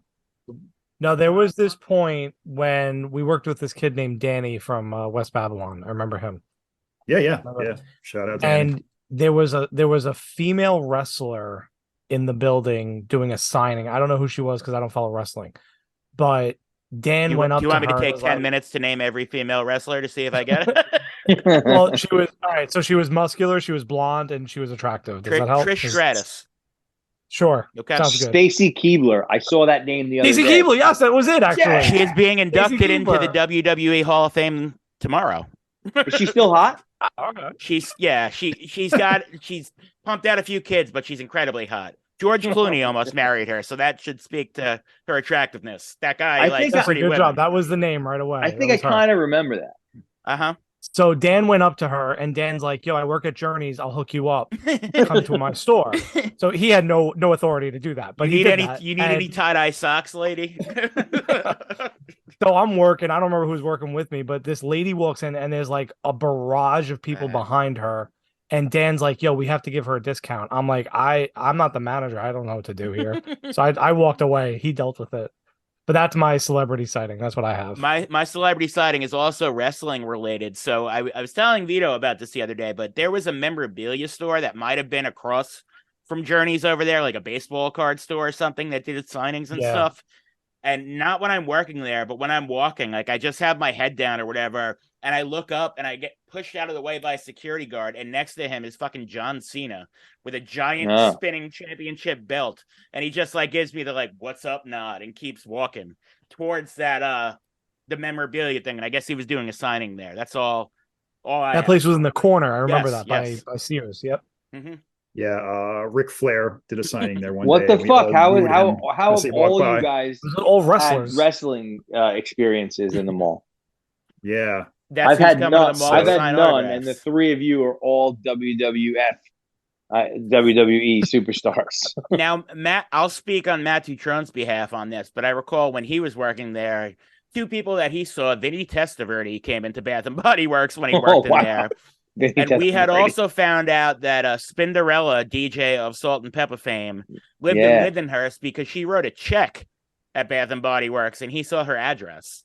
do. No, there was this point when we worked with this kid named Danny from West Babylon. I remember him. Yeah. Shout out Danny. And there was a female wrestler in the building doing a signing. I don't know who she was because I don't follow wrestling, but Dan went up Do you to want me her to and take was 10 like, minutes to name every female wrestler to see if I get it? well, she was all right. So she was muscular, she was blonde, and she was attractive. Does that help? Trish Stratus. Sure. Okay. Sounds good. Stacy Keebler. I saw that name the other Stacey day. Keebler. Yes, that was it, actually. She is being inducted into the Keebler. WWE Hall of Fame tomorrow. Is she still hot? Okay. She's pumped out a few kids, but she's incredibly hot. George Clooney almost married her, so that should speak to her attractiveness. That guy, That's a pretty good women. job. That was the name right away. I think I kind of remember that. Uh-huh. So Dan went up to her, and Dan's like, "Yo, I work at Journey's. I'll hook you up. Come to my store." So he had no authority to do that, but you need any tie-dye socks, lady? So I'm working. I don't remember who's working with me, but this lady walks in, and there's like a barrage of people behind her. And Dan's like, "Yo, we have to give her a discount." I'm like, I'm not the manager. I don't know what to do here. So I walked away. He dealt with it. But that's my celebrity sighting. That's what I have. My celebrity sighting is also wrestling related. So I was telling Vito about this the other day, but there was a memorabilia store that might have been across from Journey's over there, like a baseball card store or something that did signings and stuff. And not when I'm working there, but when I'm walking, like I just have my head down or whatever, and I look up and I get pushed out of the way by a security guard, and next to him is fucking John Cena with a giant spinning championship belt, and he just like gives me the like "what's up" nod and keeps walking towards that the memorabilia thing. And I guess he was doing a signing there. That's all. That place was in the corner. I remember that by Sears. Yep. Mm-hmm. Yeah, Ric Flair did a signing there one day. What the fuck? How have all you guys all wrestlers had wrestling experiences in the mall? Yeah, I've had none. And the three of you are all WWE superstars. Now, Matt, I'll speak on Matt Tutrone's behalf on this, but I recall when he was working there, two people that he saw, Vinny Testaverde came into Bath and Body Works when he worked in there. And we had also found out that Spinderella, DJ of Salt and Pepper fame, lived in Lindenhurst because she wrote a check at Bath and Body Works, and he saw her address.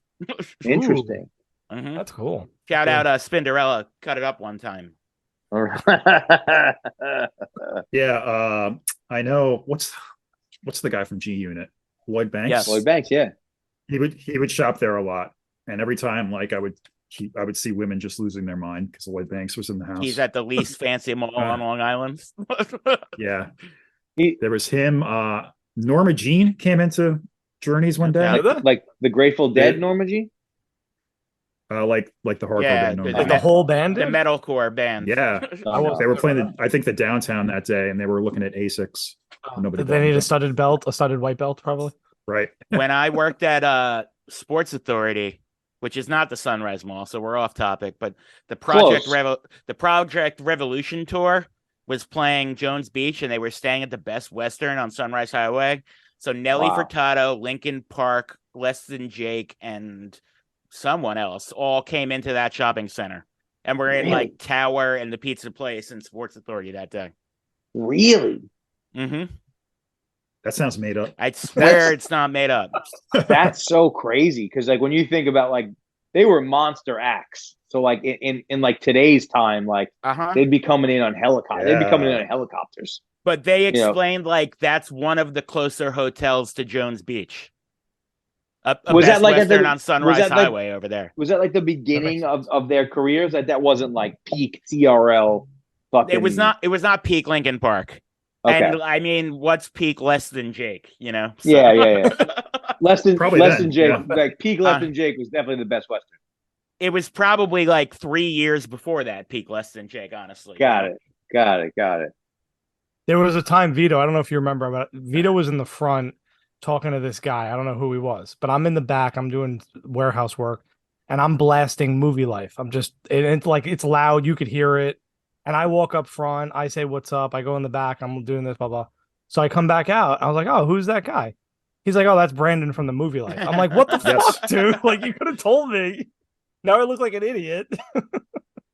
Interesting. Mm-hmm. That's cool. Shout out Spinderella. Cut it up one time. Yeah, I know. What's the guy from G Unit? Lloyd Banks. Yes, Lloyd Banks. Yeah, he would shop there a lot, and every time like I would see women just losing their mind because Lloyd Banks was in the house. He's at the least fancy mall on Long Island. Yeah, there was him. Norma Jean came into Journeys one day, like the Grateful Dead. Norma Jean. Like the hardcore band, the whole band, the metalcore band. Yeah, they were playing I think the downtown that day, and they were looking at Asics. Did they need a studded belt, a studded white belt, probably? Right. When I worked at Sports Authority, which is not the Sunrise Mall, so we're off topic, but the Project Revolution tour was playing Jones Beach, and they were staying at the Best Western on Sunrise Highway. So Nelly Furtado, Lincoln Park, Less Than Jake, and someone else all came into that shopping center, and we're in like Tower and the Pizza Place and Sports Authority that day. Really? Mm-hmm. That sounds made up. I swear it's not made up. That's so crazy because like when you think about like they were monster acts. So like in like today's time, like they'd be coming in on helicopters. They'd be coming in on helicopters. But they explained like that's one of the closer hotels to Jones Beach. Was that like on Sunrise Highway over there? Was that like the beginning of their careers? Like that wasn't like peak TRL. It was not peak Lincoln Park. Okay. And I mean, what's peak Less Than Jake? You know? So. Yeah. Less than Jake. Yeah. Like peak Less Than Jake was definitely the Best Western. It was probably like 3 years before that peak Less Than Jake. Honestly, got it. There was a time, Vito. I don't know if you remember, but Vito was in the front talking to this guy. I don't know who he was, but I'm in the back. I'm doing warehouse work, and I'm blasting Movie Life. It's like it's loud. You could hear it. And I walk up front. I say, "What's up?" I go in the back. I'm doing this, blah blah. So I come back out. I was like, "Oh, who's that guy?" He's like, "Oh, that's Brandon from the Movie Life." I'm like, "What the fuck, dude? Like, you could have told me." Now I look like an idiot.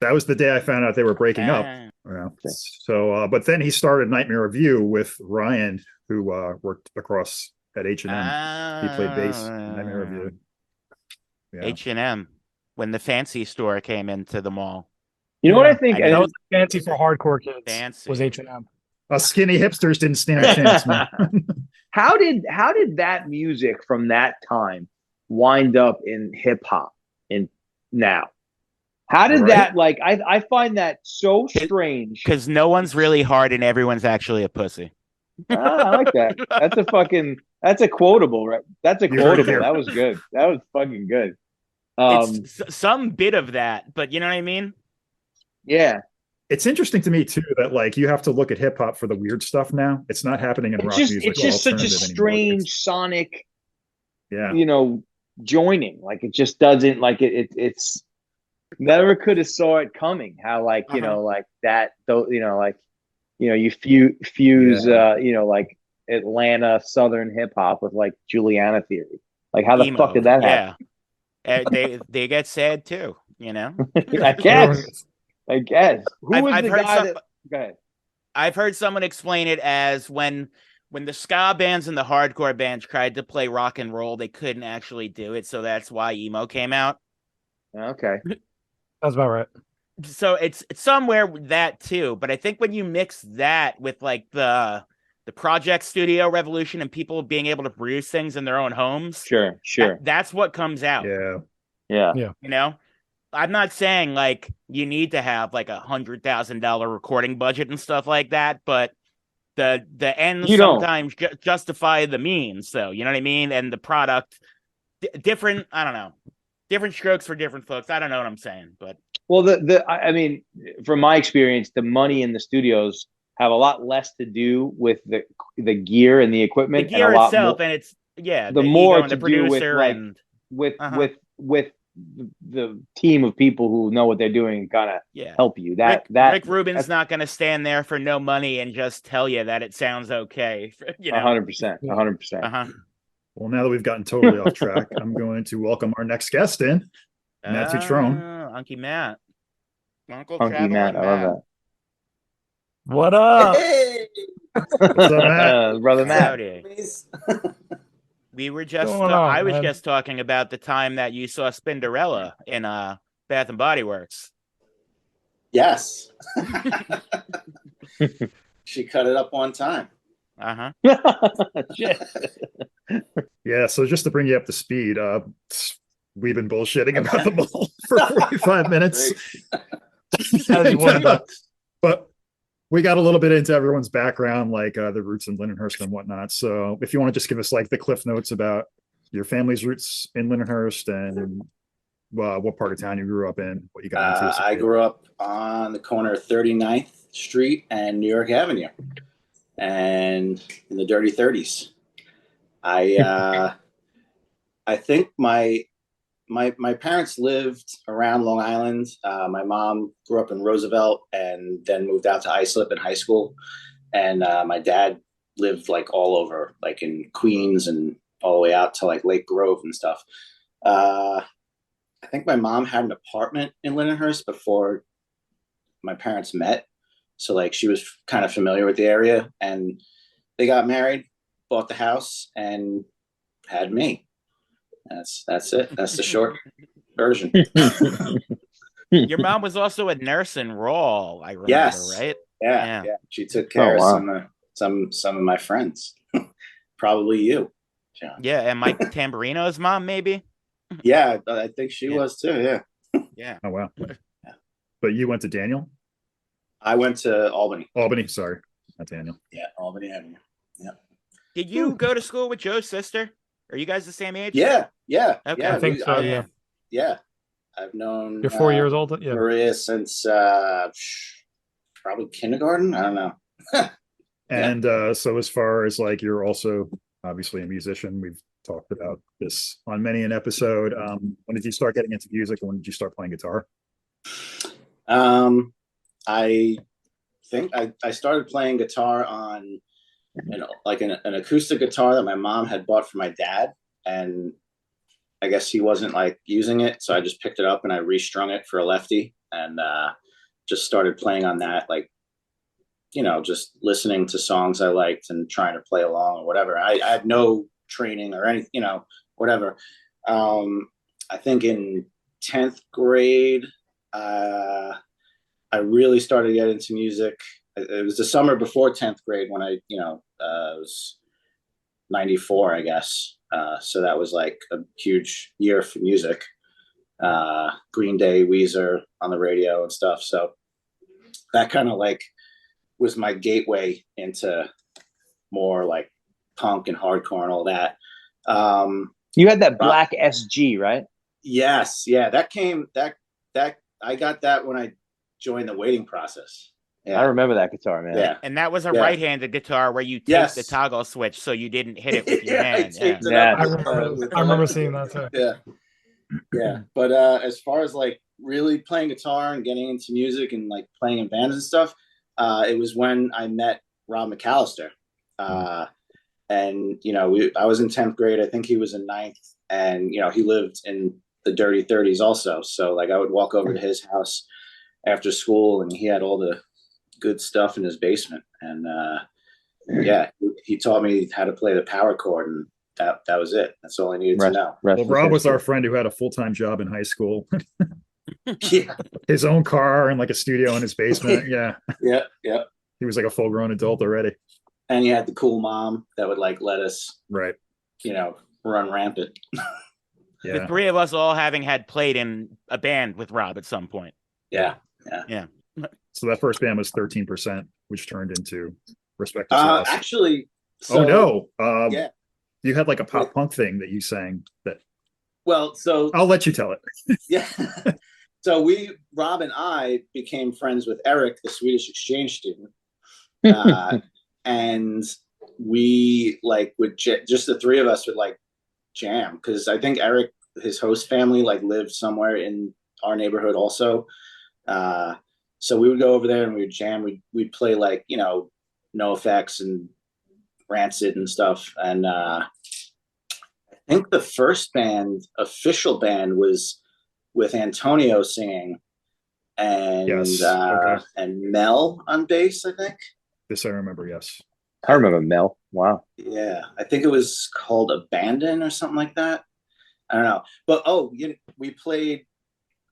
That was the day I found out they were breaking up. Yeah. So, but then he started Nightmare Review with Ryan, who worked across at H&M. He played bass in Nightmare Review. Yeah. H&M, when the fancy store came into the mall. You know what I think? That was fancy for hardcore kids. Was H&M. Us skinny hipsters didn't stand a chance, man. How did that music from that time wind up in hip hop in now? How did that, like, I find that so strange. Because no one's really hard and everyone's actually a pussy. I like that. That's a quotable, right? That's a quotable. That was good. That was fucking good. It's some bit of that, but you know what I mean? Yeah. It's interesting to me too that like you have to look at hip hop for the weird stuff now. It's not happening in rock music. It's just such a strange sonic, joining. Like it just doesn't like it's never could have saw it coming. How like like that though you fuse like Atlanta Southern hip hop with like Juliana Theory. Like how the fuck did that happen? They get sad too, you know. I guess. Who was the guy that? Go ahead. I've heard someone explain it as when the ska bands and the hardcore bands tried to play rock and roll, they couldn't actually do it, so that's why emo came out. Okay, that's about right. So it's somewhere with that too, but I think when you mix that with like the project studio revolution and people being able to produce things in their own homes, sure, that's what comes out. Yeah. You know, I'm not saying like you need to have like $100,000 recording budget and stuff like that, but the ends sometimes justify the means. So you know what I mean, and the product different. I don't know, different strokes for different folks. I don't know what I'm saying, but well, I mean, from my experience, the money in the studios have a lot less to do with the gear and the equipment, the gear and a lot itself, more, and it's the more to do with like with the team of people who know what they're doing and kind of help you. Rick Rubin's not going to stand there for no money and just tell you that it sounds okay. 100%. Well, now that we've gotten totally off track, I'm going to welcome our next guest in, Matt Tutrone. Uncle Matt. Uncle Matt, I love that. What up? Hey! What's up, Matt? Brother Matt. We were just I was just talking about the time that you saw Spinderella in Bath and Body Works. Yes. She cut it up one time. Yeah, so just to bring you up to speed, we've been bullshitting about the mall for 45 minutes. But we got a little bit into everyone's background, like the roots in Lindenhurst and whatnot. So if you want to just give us like the cliff notes about your family's roots in Lindenhurst and what part of town you grew up in, what you got into. I grew up on the corner of 39th Street and New York Avenue, and in the dirty 30s. I think my parents lived around Long Island. My mom grew up in Roosevelt and then moved out to Islip in high school. And my dad lived like all over, like in Queens and all the way out to like Lake Grove and stuff. I think my mom had an apartment in Lindenhurst before my parents met. So like she was kind of familiar with the area, and they got married, bought the house, and had me. That's it. That's the short version. Your mom was also a nurse in Rawle, I remember, right? Yeah. She took care of some of my friends. Probably you, John. Yeah, and Mike Tamburino's mom, maybe? Yeah, I think she was too, yeah. Oh, wow. Yeah. But you went to Daniel? I went to Albany. Albany, sorry. Not Daniel. Yeah, Albany Avenue. Yeah. Did you go to school with Joe's sister? Are you guys the same age? Yeah. Okay. I think so, yeah. Yeah. I've known you're 4 years old? Yeah. Maria since probably kindergarten. I don't know. And so as far as like you're also obviously a musician, we've talked about this on many an episode. When did you start getting into music, and when did you start playing guitar? I think I started playing guitar on like an acoustic guitar that my mom had bought for my dad, and I guess he wasn't like using it, so I just picked it up and I restrung it for a lefty, and just started playing on that, like, just listening to songs I liked and trying to play along or whatever. I had no training or anything, whatever. I think in 10th grade, I really started getting into music. it was the summer before 10th grade when I, was 94, I guess. So that was like a huge year for music. Green Day, Weezer on the radio and stuff. So that kind of like was my gateway into more like punk and hardcore and all that. You had that black SG, right? Yes. Yeah. That I got that when I joined the waiting process. Yeah. I remember that guitar, man. Yeah. And that was a right-handed guitar where you taped the toggle switch so you didn't hit it with your hand. I remember seeing that too. Yeah. Yeah. But as far as like really playing guitar and getting into music and like playing in bands and stuff, it was when I met Rob McAllister. And I was in 10th grade. I think he was in 9th, and he lived in the dirty 30s also. So like I would walk over to his house after school, and he had all the good stuff in his basement. And he taught me how to play the power chord, and that was it. That's all I needed to know. Well, Rob was our friend who had a full-time job in high school. Yeah. His own car and like a studio in his basement. Yeah. Yeah. Yeah. He was like a full-grown adult already. And he had the cool mom that would like let us, right, run rampant. Yeah. The three of us all having had played in a band with Rob at some point. Yeah. So that first band was 13%, which turned into Respect. Actually, yeah, you had like a pop punk thing that you sang that. Well, so I'll let you tell it. Yeah. So Rob and I became friends with Eric, the Swedish exchange student. And we like would just the three of us would like jam, because I think Eric, his host family, like lived somewhere in our neighborhood also. So we would go over there and we would jam. We'd play like NoFX and Rancid and stuff. And I think the first official band, was with Antonio singing and and Mel on bass, I think. This I remember, yes. I remember Mel. Wow. Yeah, I think it was called Abandon or something like that. I don't know. But we played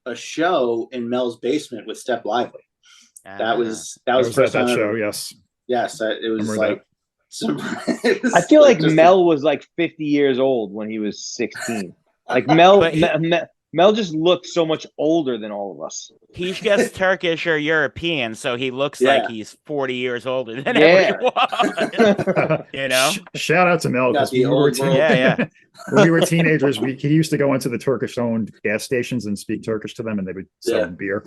a show in Mel's basement with Step Lively. That was at that show, yes. Yes, it was like I feel like Mel was like 50 years old when he was 16. Like Mel just looked so much older than all of us. He's just Turkish or European, so he looks like he's 40 years older than everyone. Shout out to Mel, because when we were teenagers, he used to go into the Turkish-owned gas stations and speak Turkish to them, and they would sell him beer.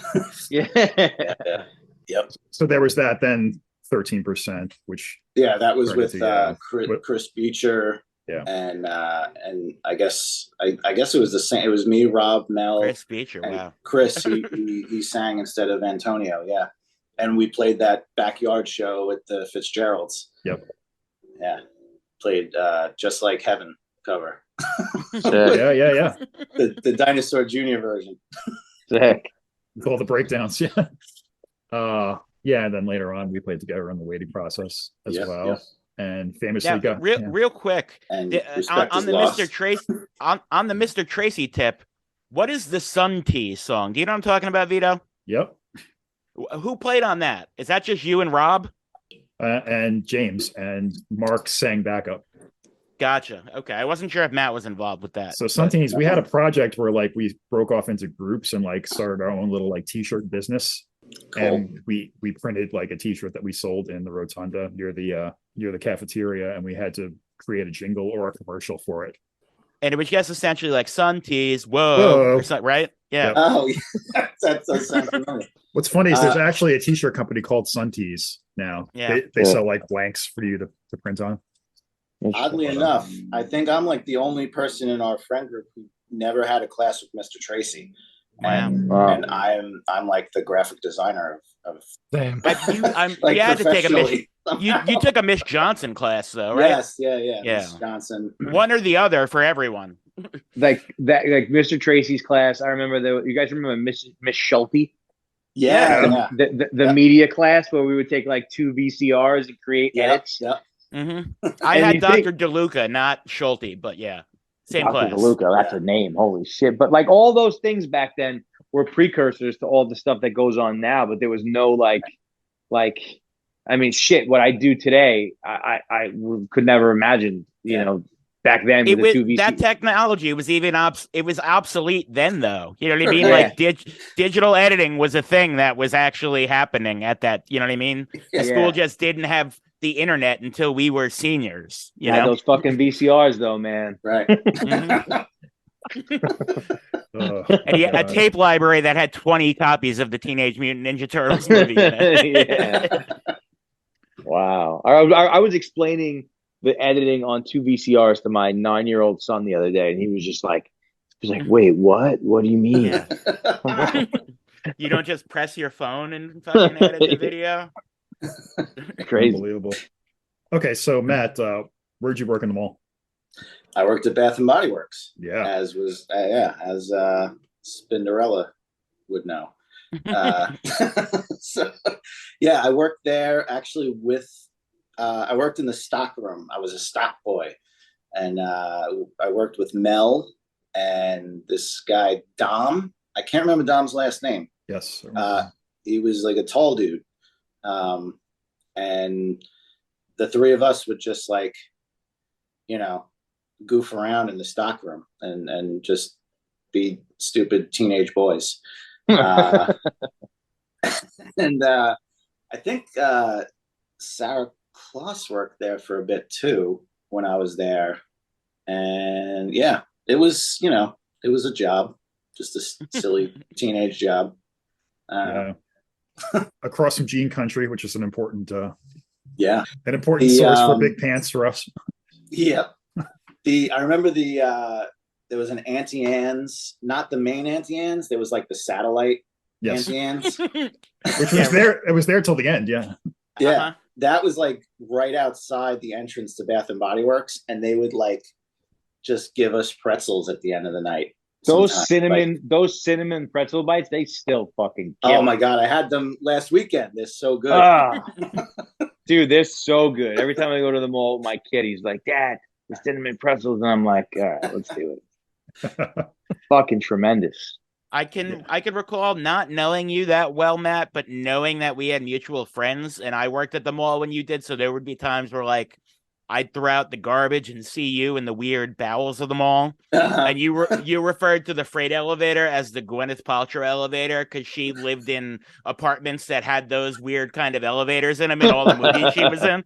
Yep. So there was that. Then 13%, which that was with Chris Beecher. Yeah, and I guess it was the same. It was me, Rob, Mel, Chris Beecher. Wow, Chris. He sang instead of Antonio. Yeah, and we played that backyard show at the Fitzgeralds. Yep. Yeah, played Just Like Heaven cover. Yeah. The Dinosaur Jr. version. Sick. With all the breakdowns. Yeah. And then later on, we played together on the waiting process as well. Yeah. And famously real quick on the Mr. Tracy tip, what is the Sun Tease song? Do you know what I'm talking about, Vito? Yep. Who played on that? Is that just you and Rob? And James, and Mark sang backup. Gotcha. Okay, I wasn't sure if Matt was involved with that. So Sun Tease, we had a project where like we broke off into groups and like started our own little like t-shirt business. Cool. And we printed like a t-shirt that we sold in the rotunda near the cafeteria, and we had to create a jingle or a commercial for it. And it was just essentially like Sun Tease, whoa. Or something, right? Yeah. Yep. Oh, yeah. That sounds familiar. What's funny is there's actually a t-shirt company called Sun Tease now. Yeah. They sell like blanks for you to print on. Oddly enough, I think I'm like the only person in our friend group who never had a class with Mr. Tracy. And I'm like the graphic designer of Damn. like you had to take you took a Miss Johnson class though, right? Yes, yeah. Miss Johnson. One or the other for everyone. Like Mr. Tracy's class. I remember you guys remember Miss Schulte? Yeah. The media class where we would take like 2 VCRs and create edits. Yeah. Mm-hmm. I had Dr. DeLuca, not Schulte, but same Dr. class. DeLuca, that's a name. Holy shit. But like all those things back then were precursors to all the stuff that goes on now, but there was no like I mean, shit, what I do today, I could never imagine, you know, back then with the two VC. That technology was even it was obsolete then, though. You know what I mean? Like digital editing was a thing that was actually happening at that. You know what I mean? The school just didn't have the internet until we were seniors. You know those fucking VCRs though, man. Right. And he had a tape library that had 20 copies of the Teenage Mutant Ninja Turtles movie in it. Wow. I was explaining the editing on two VCRs to my 9-year-old son the other day, and he was like, wait, what? What do you mean? Yeah. You don't just press your phone and fucking edit the video? Crazy. Unbelievable. Okay, so Matt, where'd you work in the mall? I worked at Bath and Body Works. Yeah. As Spinderella would know. So, yeah, I worked there actually with, I worked in the stock room. I was a stock boy. And I worked with Mel and this guy, Dom. I can't remember Dom's last name. Yes. He was like a tall dude. And the three of us would just like, you know, goof around in the stock room and just be stupid teenage boys. And I think Sarah Kloss worked there for a bit too when I was there. And yeah, it was, you know, it was a job, just a silly teenage job. Across from Jean Country, which is an important source for big pants for us. Yeah. I remember there was an Auntie Anne's, not the main Auntie Anne's. There was like the satellite Auntie Anne's, which was there. It was there till the end. Yeah. Yeah. That was like right outside the entrance to Bath and Body Works. And they would like just give us pretzels at the end of the night. Those cinnamon pretzel bites, they still fucking kill. Oh my God. I had them last weekend. They're so good. Dude, they're so good. Every time I go to the mall with my kid, he's like, Dad, the cinnamon pretzels. And I'm like, all right, let's do it. Fucking tremendous. I can recall not knowing you that well, Matt, but knowing that we had mutual friends and I worked at the mall when you did. So there would be times where like I'd throw out the garbage and see you in the weird bowels of the mall. And you referred to the freight elevator as the Gwyneth Paltrow elevator because she lived in apartments that had those weird kind of elevators in them in all the movies she was in.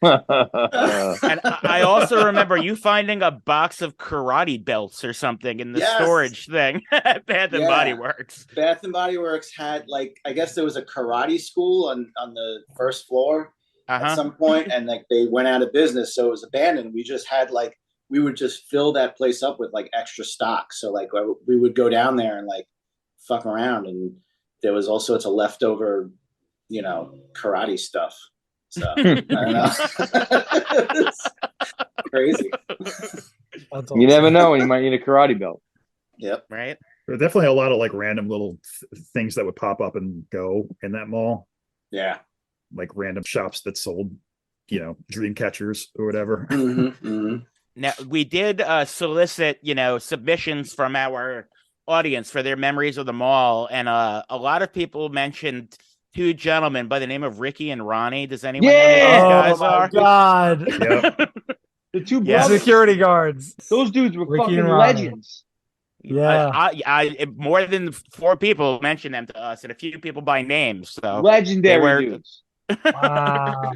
And I also remember you finding a box of karate belts or something in the storage thing at Bath and Body Works. Bath and Body Works had like, I guess there was a karate school on the first floor at some point, and like they went out of business, so it was abandoned. We just had like, we would just fill that place up with like extra stock. So like we would go down there and like fuck around, and there was all sorts of leftover, you know, karate stuff. So I don't know. It's crazy. You never know when you might need a karate belt. Yep. Right. There are definitely a lot of like random little things that would pop up and go in that mall. Yeah. Like random shops that sold, you know, dream catchers or whatever. Now we did solicit, you know, submissions from our audience for their memories of the mall, and a lot of people mentioned two gentlemen by the name of Ricky and Ronnie. Does anyone know who these guys are? God. Yep. The two brothers. Security guards. Those dudes were Ricky fucking legends. Yeah. I more than 4 people mentioned them to us, and a few people by name. So legendary dudes. Wow.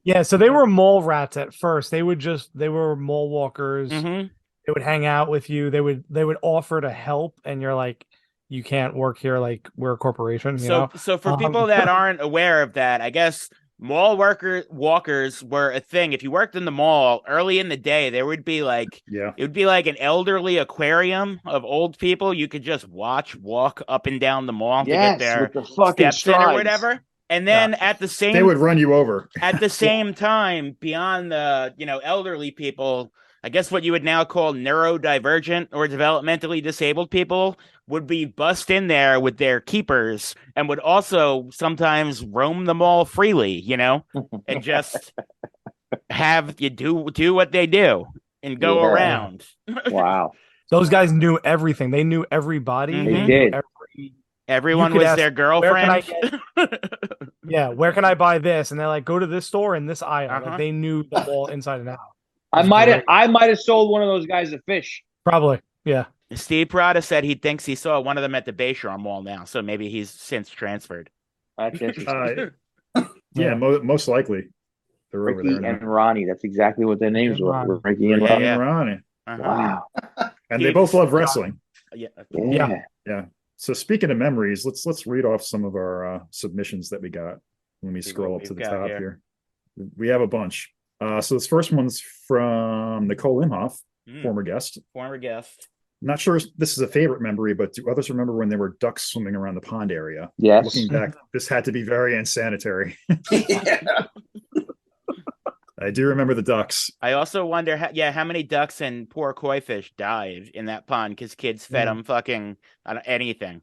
Yeah, so they were mall rats at first. They were mall walkers. They would hang out with you. They would offer to help, and you're like, you can't work here, like we're a corporation. So for people that aren't aware of that, I guess mall walkers were a thing. If you worked in the mall early in the day, there would be like, it would be like an elderly aquarium of old people. You could just walk up and down the mall to get their with the fucking steps in or whatever. And then at the same, they would run you over. At the same time, beyond the, you know, elderly people, I guess what you would now call neurodivergent or developmentally disabled people would be bust in there with their keepers and would also sometimes roam the mall freely, you know, and just have you do what they do and go around. Wow. Those guys knew everything. They knew everybody. They did. Everyone could was ask, their "Where can I girlfriend. Yeah, where can I buy this? And they're like, go to this store in this aisle. Uh-huh. Like they knew the mall inside and out. I might have sold one of those guys a fish. Probably. Yeah. Steve Prada said he thinks he saw one of them at the Bayshore Mall now, so maybe he's since transferred. That's interesting. Yeah, most likely they're over Ricky there and now. Ronnie. That's exactly what their names were. Ronnie. Ricky and Yeah, Ronnie. yeah. Ronnie. Uh-huh. Wow. And they both love wrestling. Yeah. Yeah. So speaking of memories, let's read off some of our submissions that we got. Let me scroll up to the top here. We have a bunch. So this first one's from Nicole Imhoff, former guest. Former guest. Not sure if this is a favorite memory, but do others remember when there were ducks swimming around the pond area? Yes. Looking back, this had to be very unsanitary. Yeah. I do remember the ducks. I also wonder, how many ducks and poor koi fish died in that pond because kids fed them fucking anything.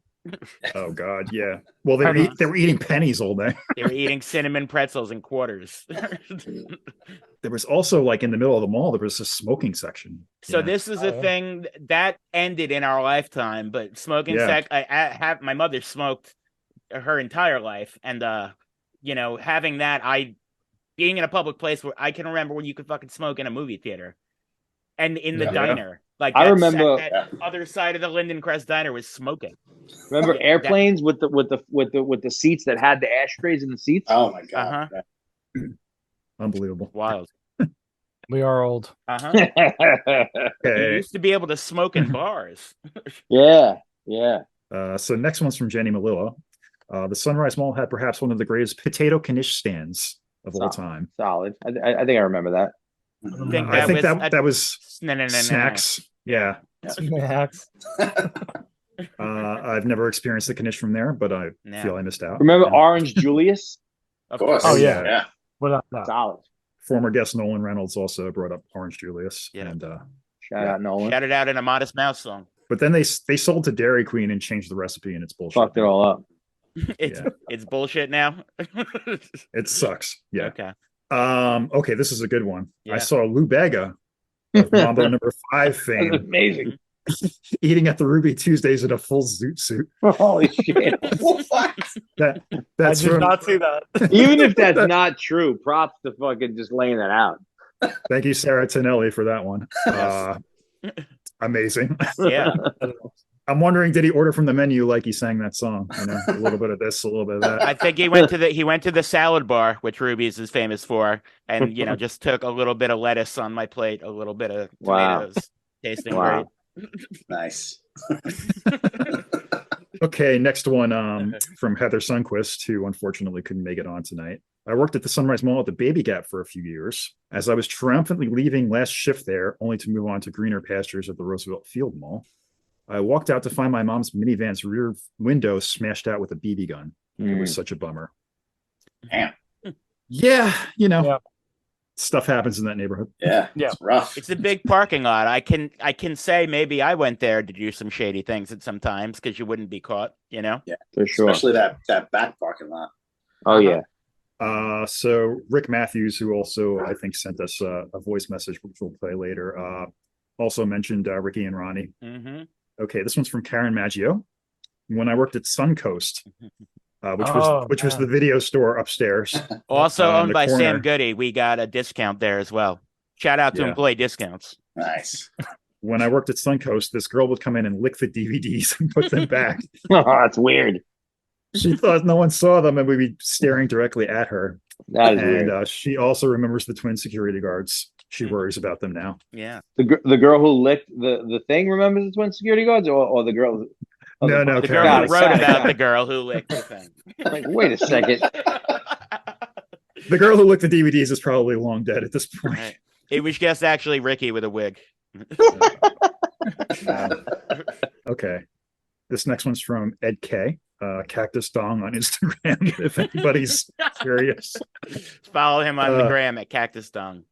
Oh God, yeah. Well, they were eating pennies all day. They were eating cinnamon pretzels and quarters. There was also, like, in the middle of the mall, there was a smoking section. So this is a thing that ended in our lifetime, but smoking my mother smoked her entire life, and having that, being in a public place where I can remember when you could fucking smoke in a movie theater and in the diner. Like I remember that other side of the Linden Crest diner was smoking. Remember airplanes with the seats that had the ashtrays in the seats? Oh my God. Unbelievable. Wild. We are old. You Okay. used to be able to smoke in bars. Yeah. So next one's from Jenny Malilla. The Sunrise Mall had perhaps one of the greatest potato knish stands of all time. Solid. I think I remember that. I think that was snacks. Yeah. Snacks. I've never experienced the knish from there, but I feel I missed out. Remember Orange Julius? Of course. Oh yeah. Without that. Solid. Former guest Nolan Reynolds also brought up Orange Julius. Yeah. And shout out Nolan. Shout it out in a Modest Mouse song. but then they sold to Dairy Queen and changed the recipe, and it's bullshit. Fucked it all up. It's bullshit now. It sucks. Yeah. Okay. Okay, this is a good one. Yeah. I saw Lou Bega of Mambo number 5 fame Amazing. eating at the Ruby Tuesdays in a full zoot suit. Holy shit. That's I did not see that. Even if that's not true, props to fucking just laying that out. Thank you, Sarah Tonelli, for that one. Amazing. Yeah. I'm wondering, did he order from the menu like he sang that song? You know, a little bit of this, a little bit of that. I think he went to the salad bar, which Ruby's is famous for, and just took a little bit of lettuce on my plate, a little bit of tomatoes, tasting great. Nice. Okay, next one from Heather Sundquist, who unfortunately couldn't make it on tonight. I worked at the Sunrise Mall at the Baby Gap for a few years. As I was triumphantly leaving last shift there, only to move on to greener pastures at the Roosevelt Field Mall, I walked out to find my mom's minivan's rear window smashed out with a BB gun. It was such a bummer. Damn. Yeah, stuff happens in that neighborhood. Yeah, it's rough. It's a big parking lot. I can say maybe I went there to do some shady things at some times because you wouldn't be caught, Yeah, for sure. Especially that back parking lot. Oh yeah. So Rick Matthews, who also I think sent us a voice message, which we'll play later, also mentioned Ricky and Ronnie. Mm-hmm. Okay, this one's from Karen Maggio. When I worked at Suncoast, which was the video store upstairs. Also owned by corner. Sam Goody, we got a discount there as well. Shout out to employee discounts. Nice. When I worked at Suncoast, this girl would come in and lick the DVDs and put them back. Oh, that's weird. She thought no one saw them and we'd be staring directly at her. That is weird. And she also remembers the twin security guards. She worries about them now. Yeah. The girl who licked the thing remembers the twin security guards, or the girl? No, The girl Karen. who wrote about the girl who licked the thing. Like, wait a second. The girl who licked the DVDs is probably long dead at this point. Right. It was just actually Ricky with a wig. Okay. This next one's from Ed K. Cactus Dong on Instagram, if anybody's curious. Follow him on the gram at Cactus Dung.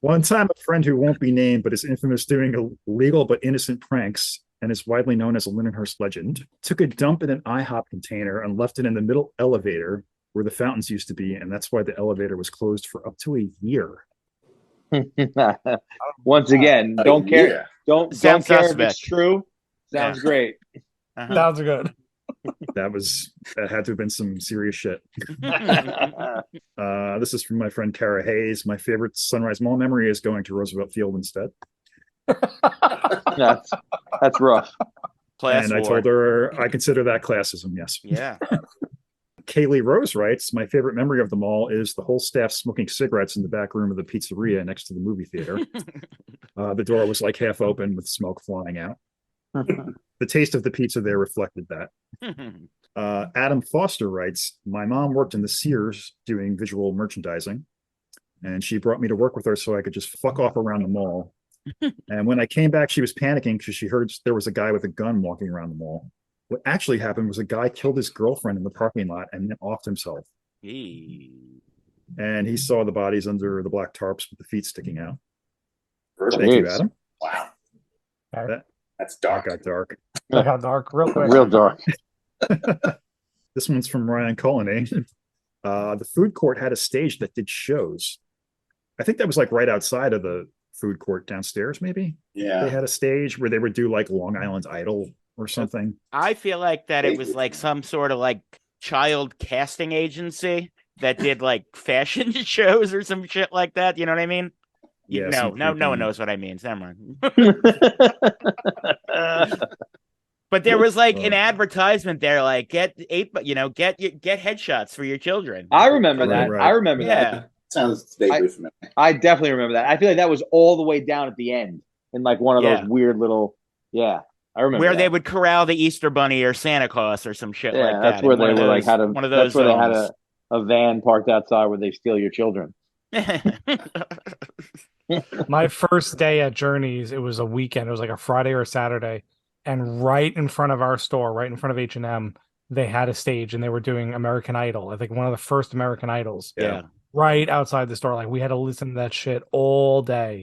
One time, a friend who won't be named but is infamous doing illegal but innocent pranks and is widely known as a Lindenhurst legend, took a dump in an IHOP container and left it in the middle elevator where the fountains used to be, and that's why the elevator was closed for up to a year. Once again, don't care. Don't Sounds care if suspect. it's true. Sounds great. Sounds good. That had to have been some serious shit. This is from my friend Kara Hayes. My favorite Sunrise Mall memory is going to Roosevelt Field instead. That's rough. And I told her I consider that classism. Yes. Yeah. Kaylee Rose writes, my favorite memory of the mall is the whole staff smoking cigarettes in the back room of the pizzeria next to the movie theater. The door was like half open with smoke flying out. The taste of the pizza there reflected that. Adam Foster writes, my mom worked in the Sears doing visual merchandising, and she brought me to work with her so I could just fuck off around the mall. And when I came back, she was panicking because she heard there was a guy with a gun walking around the mall. What actually happened was a guy killed his girlfriend in the parking lot and then offed himself. And he saw the bodies under the black tarps with the feet sticking out. Thank you, Adam. Wow. That's dark. dark. Got dark. That got dark real quick. Real dark. This one's from Ryan Colony. The food court had a stage that did shows. I think that was like right outside of the food court downstairs, maybe. Yeah. They had a stage where they would do like Long Island Idol or something. I feel like that it was like some sort of like child casting agency that did like fashion shows or some shit like that. You know what I mean? Yeah, no one knows what I mean. Never mind. But there was like an advertisement there, like get headshots for your children. I remember that. Right. I remember that. Sounds vaguely familiar. I definitely remember that. I feel like that was all the way down at the end in like one of those weird little. Yeah, I remember where that. they would corral the Easter Bunny or Santa Claus or some shit like that. That's where they were like had a. One of those. That's where they had a van parked outside where they steal your children. My first day at Journeys, it was a weekend. It was like a Friday or a Saturday, and right in front of our store, right in front of H&M, they had a stage and they were doing American Idol. I think one of the first American Idols. Yeah. Right outside the store. Like we had to listen to that shit all day.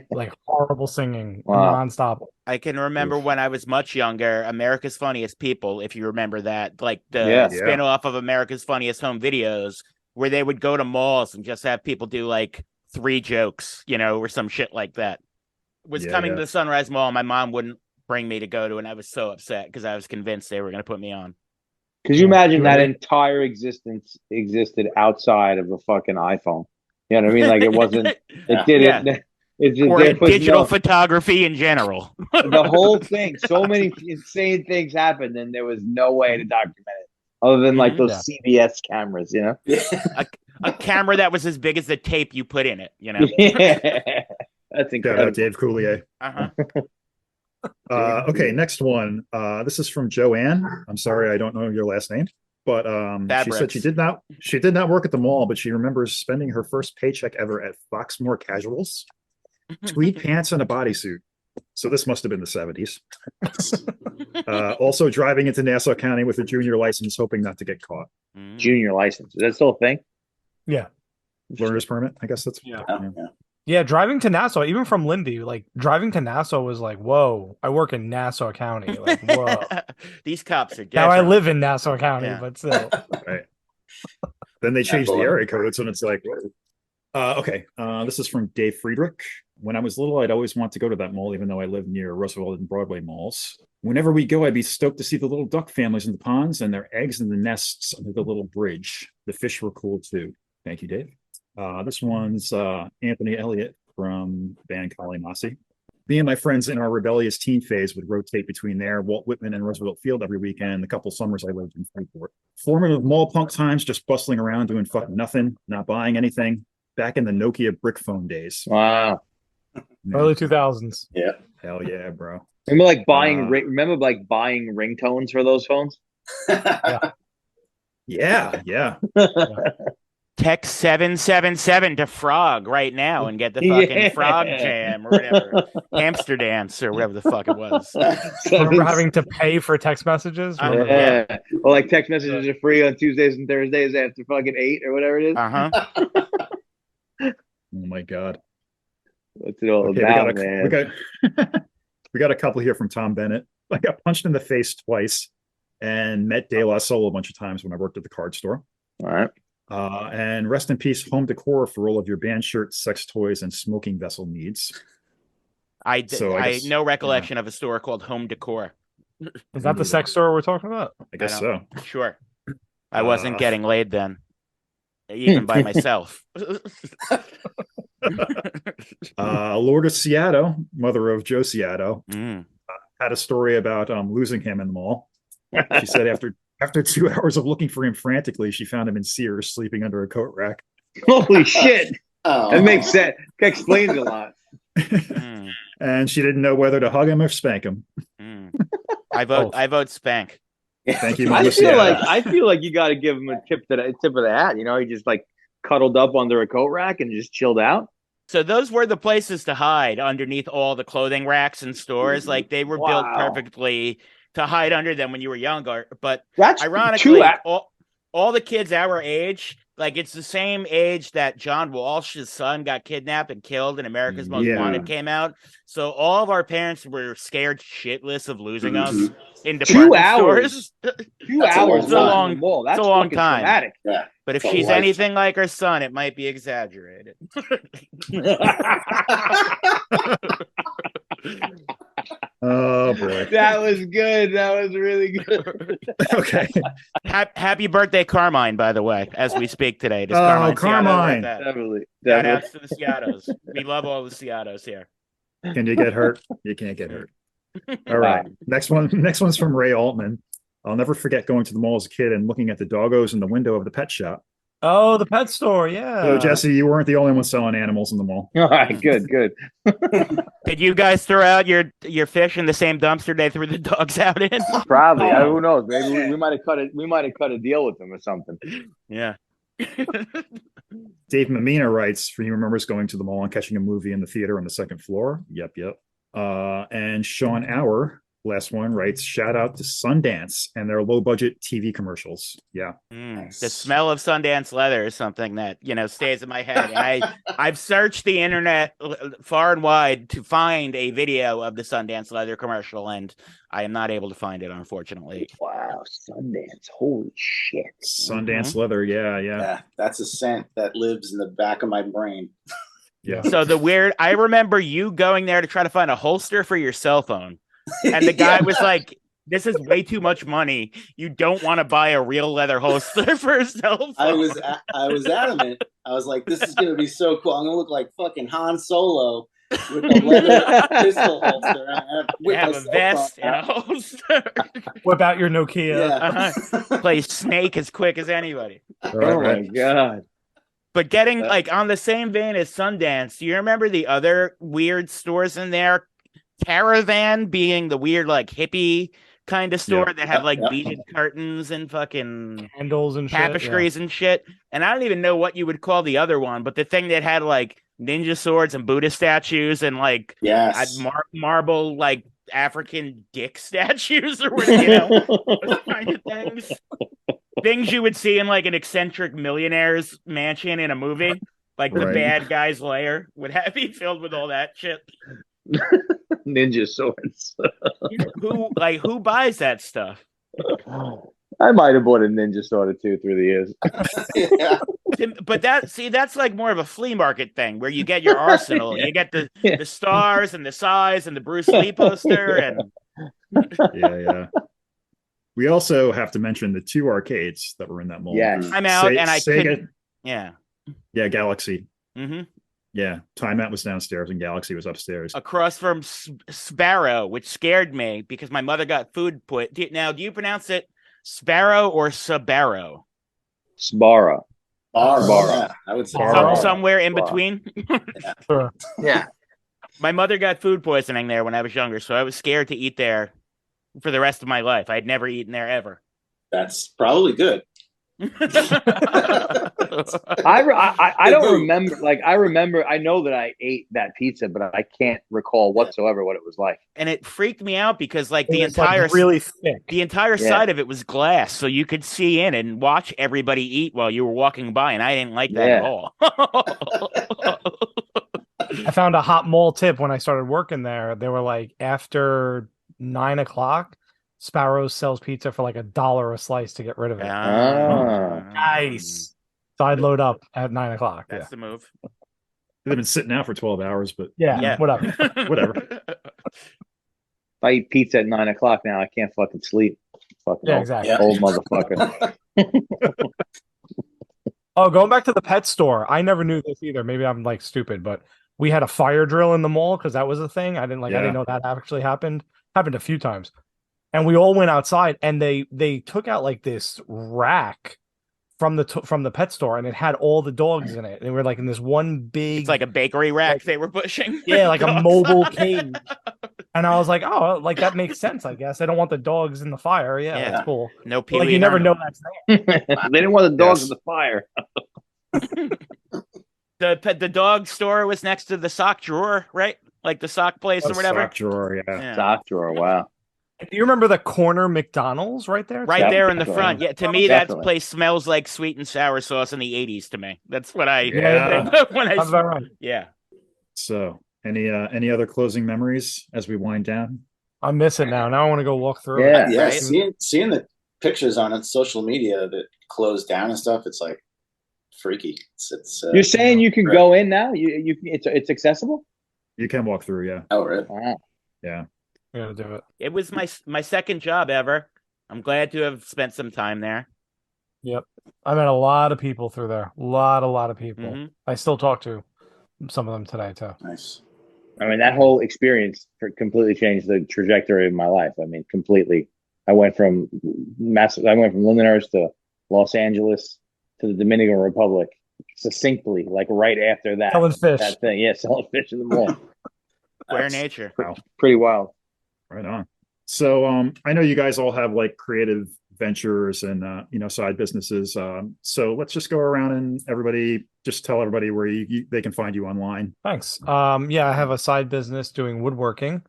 Like horrible singing nonstop. I can remember when I was much younger, America's Funniest People, if you remember that, like the spin-off of America's Funniest Home Videos, where they would go to malls and just have people do like 3 jokes, or some shit like that. Was coming to the Sunrise Mall. My mom wouldn't bring me to go to, and I was so upset because I was convinced they were going to put me on. Could you imagine that entire existence existed outside of a fucking iPhone? You know what I mean? Like it wasn't. It didn't. Yeah. It just, or digital photography in general. The whole thing. So many insane things happened, and there was no way to document it other than like those CBS cameras. A camera that was as big as the tape you put in it. Yeah, that's incredible. Shout out Dave Coulier. Okay, next one. This is from Joanne. I'm sorry, I don't know your last name, but she said she did not work at the mall, but she remembers spending her first paycheck ever at Foxmore Casuals, tweed pants and a bodysuit. So this must have been the 70s. Also driving into Nassau County with a junior license, hoping not to get caught. Junior license, is that still a thing? Yeah, learner's permit. I guess that's Yeah, driving to Nassau, even from Lindy, like driving to Nassau was like, whoa, I work in Nassau County. Like, whoa. These cops are different. Now I live in Nassau County, but still. Right. Then they changed the area codes, and it's like, okay. This is from Dave Friedrich. When I was little, I'd always want to go to that mall, even though I lived near Roosevelt and Broadway malls. Whenever we go, I'd be stoked to see the little duck families in the ponds and their eggs in the nests under the little bridge. The fish were cool too. Thank you, Dave. This one's Anthony Elliott from band Kali Masi. Me and my friends in our rebellious teen phase would rotate between there, Walt Whitman, and Roosevelt Field every weekend. The couple summers I lived in Freeport. Formative mall punk times, just bustling around doing fucking nothing, not buying anything. Back in the Nokia brick phone days. Wow. Early 2000s. Yeah. Hell yeah, bro. Remember like buying buying ringtones for those phones? Yeah. Text 777 to Frog right now and get the fucking Frog Jam or whatever. Hamster Dance or whatever the fuck it was. Remember having to pay for text messages? Yeah. Well, like text messages are free on Tuesdays and Thursdays after fucking 8 or whatever it is. Oh my God. What's it all about, man? We got a couple here from Tom Bennett. I got punched in the face twice and met De La Soul a bunch of times when I worked at the card store. All right. And rest in peace, Home Decor, for all of your band shirts, sex toys, and smoking vessel needs. I no recollection of a store called Home Decor. Is that the sex store we're talking about? I guess I so. Sure. I wasn't getting laid then, even by myself. Lord of Seattle, mother of Joe Seattle, Mm. had a story about losing him in the mall. She said after 2 hours of looking for him frantically, she found him in Sears sleeping under a coat rack. Holy shit! Oh. That makes sense. That explains a lot. Mm. And she didn't know whether to hug him or spank him. Mm. I vote spank. Thank you, I Mama feel Seattle. like you got to give him a tip of the hat. You know, he just like cuddled up under a coat rack and just chilled out. So those were the places to hide underneath all the clothing racks in stores. Like they were built Wow. perfectly to hide under them when you were younger. But That's ironically, all the kids our age, like it's the same age that John Walsh's son got kidnapped and killed and America's Most Wanted came out. So all of our parents were scared shitless of losing us in department stores. 2 hours That's a long in the mall. That's it's a long fucking time. traumatic. Yeah. But if It's a she's life. anything like her son, it might be exaggerated. Oh boy. That was good. That was really good. Okay. Happy birthday, Carmine, by the way, as we speak today. Does Oh, Carmine. Carmine. Definitely. Shout outs to the Seattles. We love all the Seattles here. Can you get hurt? You can't get hurt. All right. Next one's from Ray Altman. I'll never forget going to the mall as a kid and looking at the doggos in the window of the pet shop. Oh, the pet store. Yeah. So Jesse, you weren't the only one selling animals in the mall. All right, good. Did you guys throw out your fish in the same dumpster they threw the dogs out in? Probably. Who knows? Maybe we might have cut it. We might have cut a deal with them or something. Yeah. Dave Mamina writes, he remembers going to the mall and catching a movie in the theater on the second floor. Yep. And Sean Auer, last one, writes, shout out to Sundance and their low budget TV commercials. Yeah. The smell of Sundance leather is something that, stays in my head. And I've searched the internet far and wide to find a video of the Sundance leather commercial, and I am not able to find it, unfortunately. Wow, Sundance. Holy shit. Sundance leather. Yeah. That's a scent that lives in the back of my brain. Yeah. So I remember you going there to try to find a holster for your cell phone. And the guy was like, this is way too much money. You don't want to buy a real leather holster for a cell phone. I was adamant. I was like, this is going to be so cool. I'm going to look like fucking Han Solo with a leather pistol holster. You have a vest and a holster. Whip out your Nokia. Yeah. Play Snake as quick as anybody. Oh my god. But getting like on the same vein as Sundance, do you remember the other weird stores in there? Caravan being the weird like hippie kind of store that had like beaded curtains and fucking Candles and tapestries and shit. And I don't even know what you would call the other one, but the thing that had like ninja swords and Buddha statues and like marble like African dick statues or whatever, those kind of things. Things you would see in like an eccentric millionaire's mansion in a movie. Like the bad guy's lair would be filled with all that shit. Ninja swords. Who buys that stuff? I might have bought a ninja sword or two through the years. Yeah. But that's like more of a flea market thing where you get your arsenal. You get the stars and the size and the Bruce Lee poster and yeah. We also have to mention the two arcades that were in that mall. Yes. I'm out and I Sega, couldn't. Yeah, Galaxy. Mm-hmm. Yeah, Time Out was downstairs and Galaxy was upstairs. Across from Sparrow, which scared me because my mother got food put. Now, do you pronounce it Sparrow or Sbarrow? Sbarra. Yeah, I would say somewhere in between. Sure. Yeah. My mother got food poisoning there when I was younger, so I was scared to eat there for the rest of my life. I'd never eaten there ever. That's probably good. I don't remember. Like I remember, I know that I ate that pizza, but I can't recall whatsoever what it was like. And it freaked me out because like The entire side of it was glass, so you could see in and watch everybody eat while you were walking by, and I didn't like that at all. I found a hot mall tip when I started working there. They were like, after 9:00, Sparrows sells pizza for like $1 a slice to get rid of it. Nice. So I'd load up at 9:00. That's the move. They've been sitting out for 12 hours, but yeah. Whatever. Whatever. I eat pizza at 9 o'clock now, I can't fucking sleep. Fucking Yeah, exactly. old motherfucker. Oh, going back to the pet store, I never knew this either. Maybe I'm like stupid, but we had a fire drill in the mall because that was a thing. I didn't know that actually happened. Happened a few times. And we all went outside and they took out like this rack from the pet store and it had all the dogs in it. And we're like in this one big, It's like a bakery rack they were pushing. Yeah, like a mobile cage. And I was like, oh, like that makes sense, I guess. I don't want the dogs in the fire. Yeah, that's cool. No But, like Pee-wee you never know Herman. that's there. They didn't want the dogs in the fire. The dog store was next to the sock drawer, right? Like the sock place or whatever. Sock drawer, yeah. Sock drawer, wow. Do you remember the corner McDonald's right there? Right there in the Definitely. front. Yeah, to me, that Definitely. place smells like sweet and sour sauce in the 80s to me. That's what I Yeah. when I Sounds about right. Yeah. So, any other closing memories as we wind down? I miss it now. Now I want to go walk through Yeah. it. Yeah, Right. seeing the pictures on social media that closed down and stuff, it's like freaky. It's You're saying you can right. go in now? It's accessible? You can walk through, yeah. Oh, really? Wow. Yeah. We gotta do it. It was my second job ever. I'm glad to have spent some time there. Yep. I met a lot of people through there. A lot of people. Mhm. I still talk to some of them today too. Nice. I mean, that whole experience completely changed the trajectory of my life. I mean, completely. I went from Lindenhurst to Los Angeles to the Dominican Republic succinctly, like right after that. Selling fish. That thing. Yeah, selling fish in the mall. Square nature. Pretty wild. Right on. So I know you guys all have like creative ventures and side businesses. So let's just go around and everybody just tell everybody where they can find you online. Thanks. Yeah, I have a side business doing woodworking.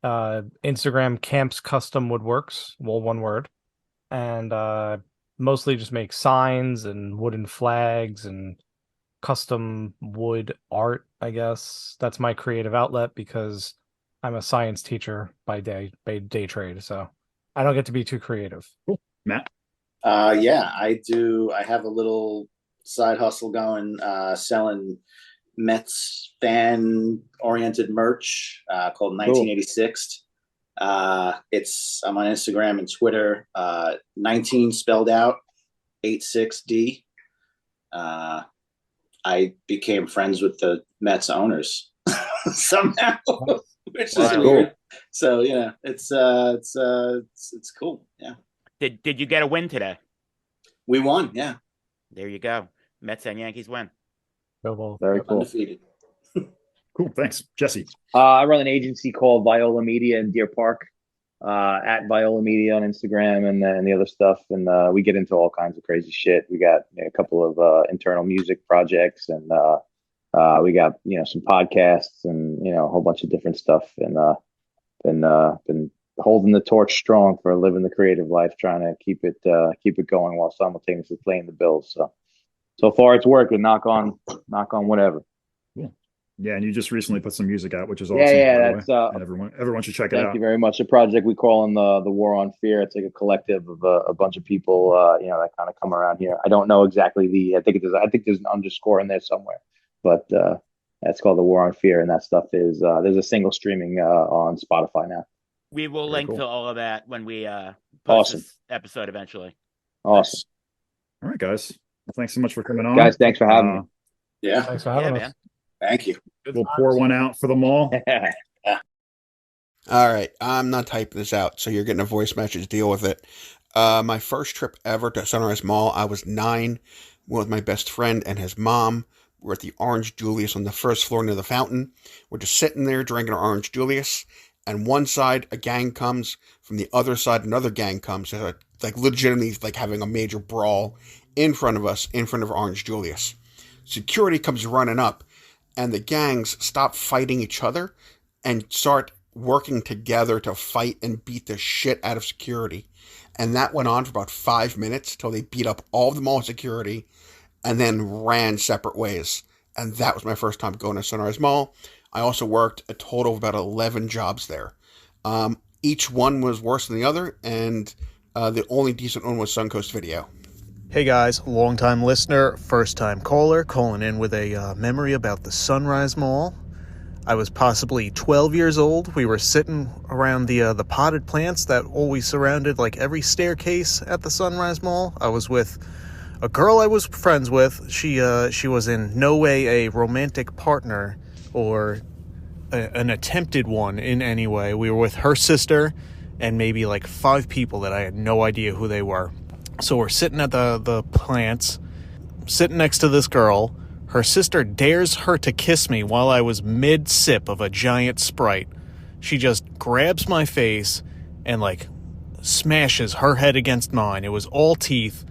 Instagram Camps Custom Woodworks, well, one word. And mostly just make signs and wooden flags and custom wood art, I guess. That's my creative outlet because I'm a science teacher by day trade, so I don't get to be too creative. Cool. Matt? Yeah, I do. I have a little side hustle going, selling Mets fan-oriented merch called 1986. I'm on Instagram and Twitter. 19 spelled out, 86D. I became friends with the Mets owners somehow, which is weird. So yeah, it's cool. Yeah. Did you get a win today? We won. Yeah. There you go. Mets and Yankees win. Very cool. Undefeated. Cool. Thanks. Jesse? I run an agency called Viola Media in Deer Park, at Viola Media on Instagram and the other stuff. And we get into all kinds of crazy shit. We got a couple of internal music projects and we got, some podcasts and, a whole bunch of different stuff. And been holding the torch strong for living the creative life, trying to keep it going while simultaneously paying the bills. So far it's working. Knock on whatever. Cool. Yeah, and you just recently put some music out, which is awesome. Yeah, that's and everyone should check it out. Thank you very much. The project we call the War on Fear. It's like a collective of a bunch of people, that kind of come around here. I don't know exactly I think there's an underscore in there somewhere, but that's called the War on Fear, and that stuff is there's a single streaming on Spotify now. We will Very link cool. to all of that when we post Awesome. this episode eventually. Awesome, All right, guys. Well, thanks so much for coming on. guys. Thanks for having me. Yeah. Thanks for having us. Man. Thank you. We'll pour one out for them all. All right, I'm not typing this out, so you're getting a voice message. Deal with it. My first trip ever to Sunrise Mall, I was 9, went with my best friend and his mom. We're at the Orange Julius on the first floor near the fountain. We're just sitting there drinking our Orange Julius, and one side a gang comes, from the other side another gang comes, like legitimately like having a major brawl in front of us, in front of Orange Julius. Security comes running up, and the gangs stop fighting each other and start working together to fight and beat the shit out of security. And that went on for about 5 minutes till they beat up all of the mall security and then ran separate ways. And that was my first time going to Sunrise Mall. I also worked a total of about 11 jobs there. Each one was worse than the other, and the only decent one was Suncoast Video. Hey guys, long-time listener, first-time caller, calling in with a memory about the Sunrise Mall. I was possibly 12 years old. We were sitting around the potted plants that always surrounded like every staircase at the Sunrise Mall. I was with a girl I was friends with. She was in no way a romantic partner or an attempted one in any way. We were with her sister and maybe like 5 people that I had no idea who they were. So we're sitting at the plants, sitting next to this girl. Her sister dares her to kiss me while I was mid-sip of a giant Sprite. She just grabs my face and, like, smashes her head against mine. It was all teeth.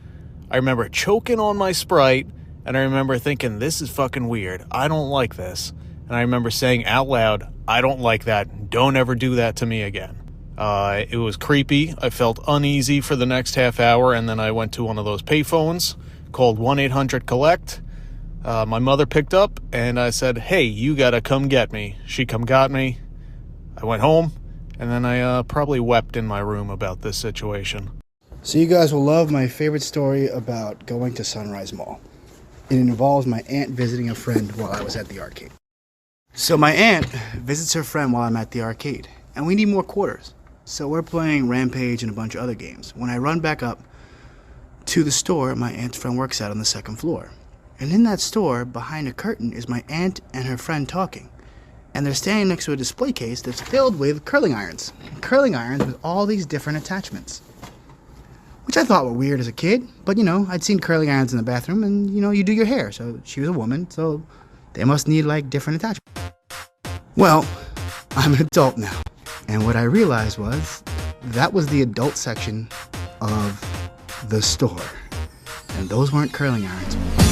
I remember choking on my Sprite, and I remember thinking, this is fucking weird. I don't like this. And I remember saying out loud, I don't like that. Don't ever do that to me again. It was creepy. I felt uneasy for the next half hour, and then I went to one of those payphones, called 1-800-COLLECT. My mother picked up, and I said, hey, you gotta come get me. She come got me. I went home, and then I probably wept in my room about this situation. So you guys will love my favorite story about going to Sunrise Mall. It involves my aunt visiting a friend while I was at the arcade. So my aunt visits her friend while I'm at the arcade, and we need more quarters. So we're playing Rampage and a bunch of other games. When I run back up to the store my aunt's friend works at on the 2nd floor. And in that store, behind a curtain, is my aunt and her friend talking. And they're standing next to a display case that's filled with curling irons. Curling irons with all these different attachments. Which I thought were weird as a kid. But, you know, I'd seen curling irons in the bathroom and, you know, you do your hair. So she was a woman, so they must need, like, different attachments. Well, I'm an adult now. And what I realized was that was the adult section of the store. And those weren't curling irons.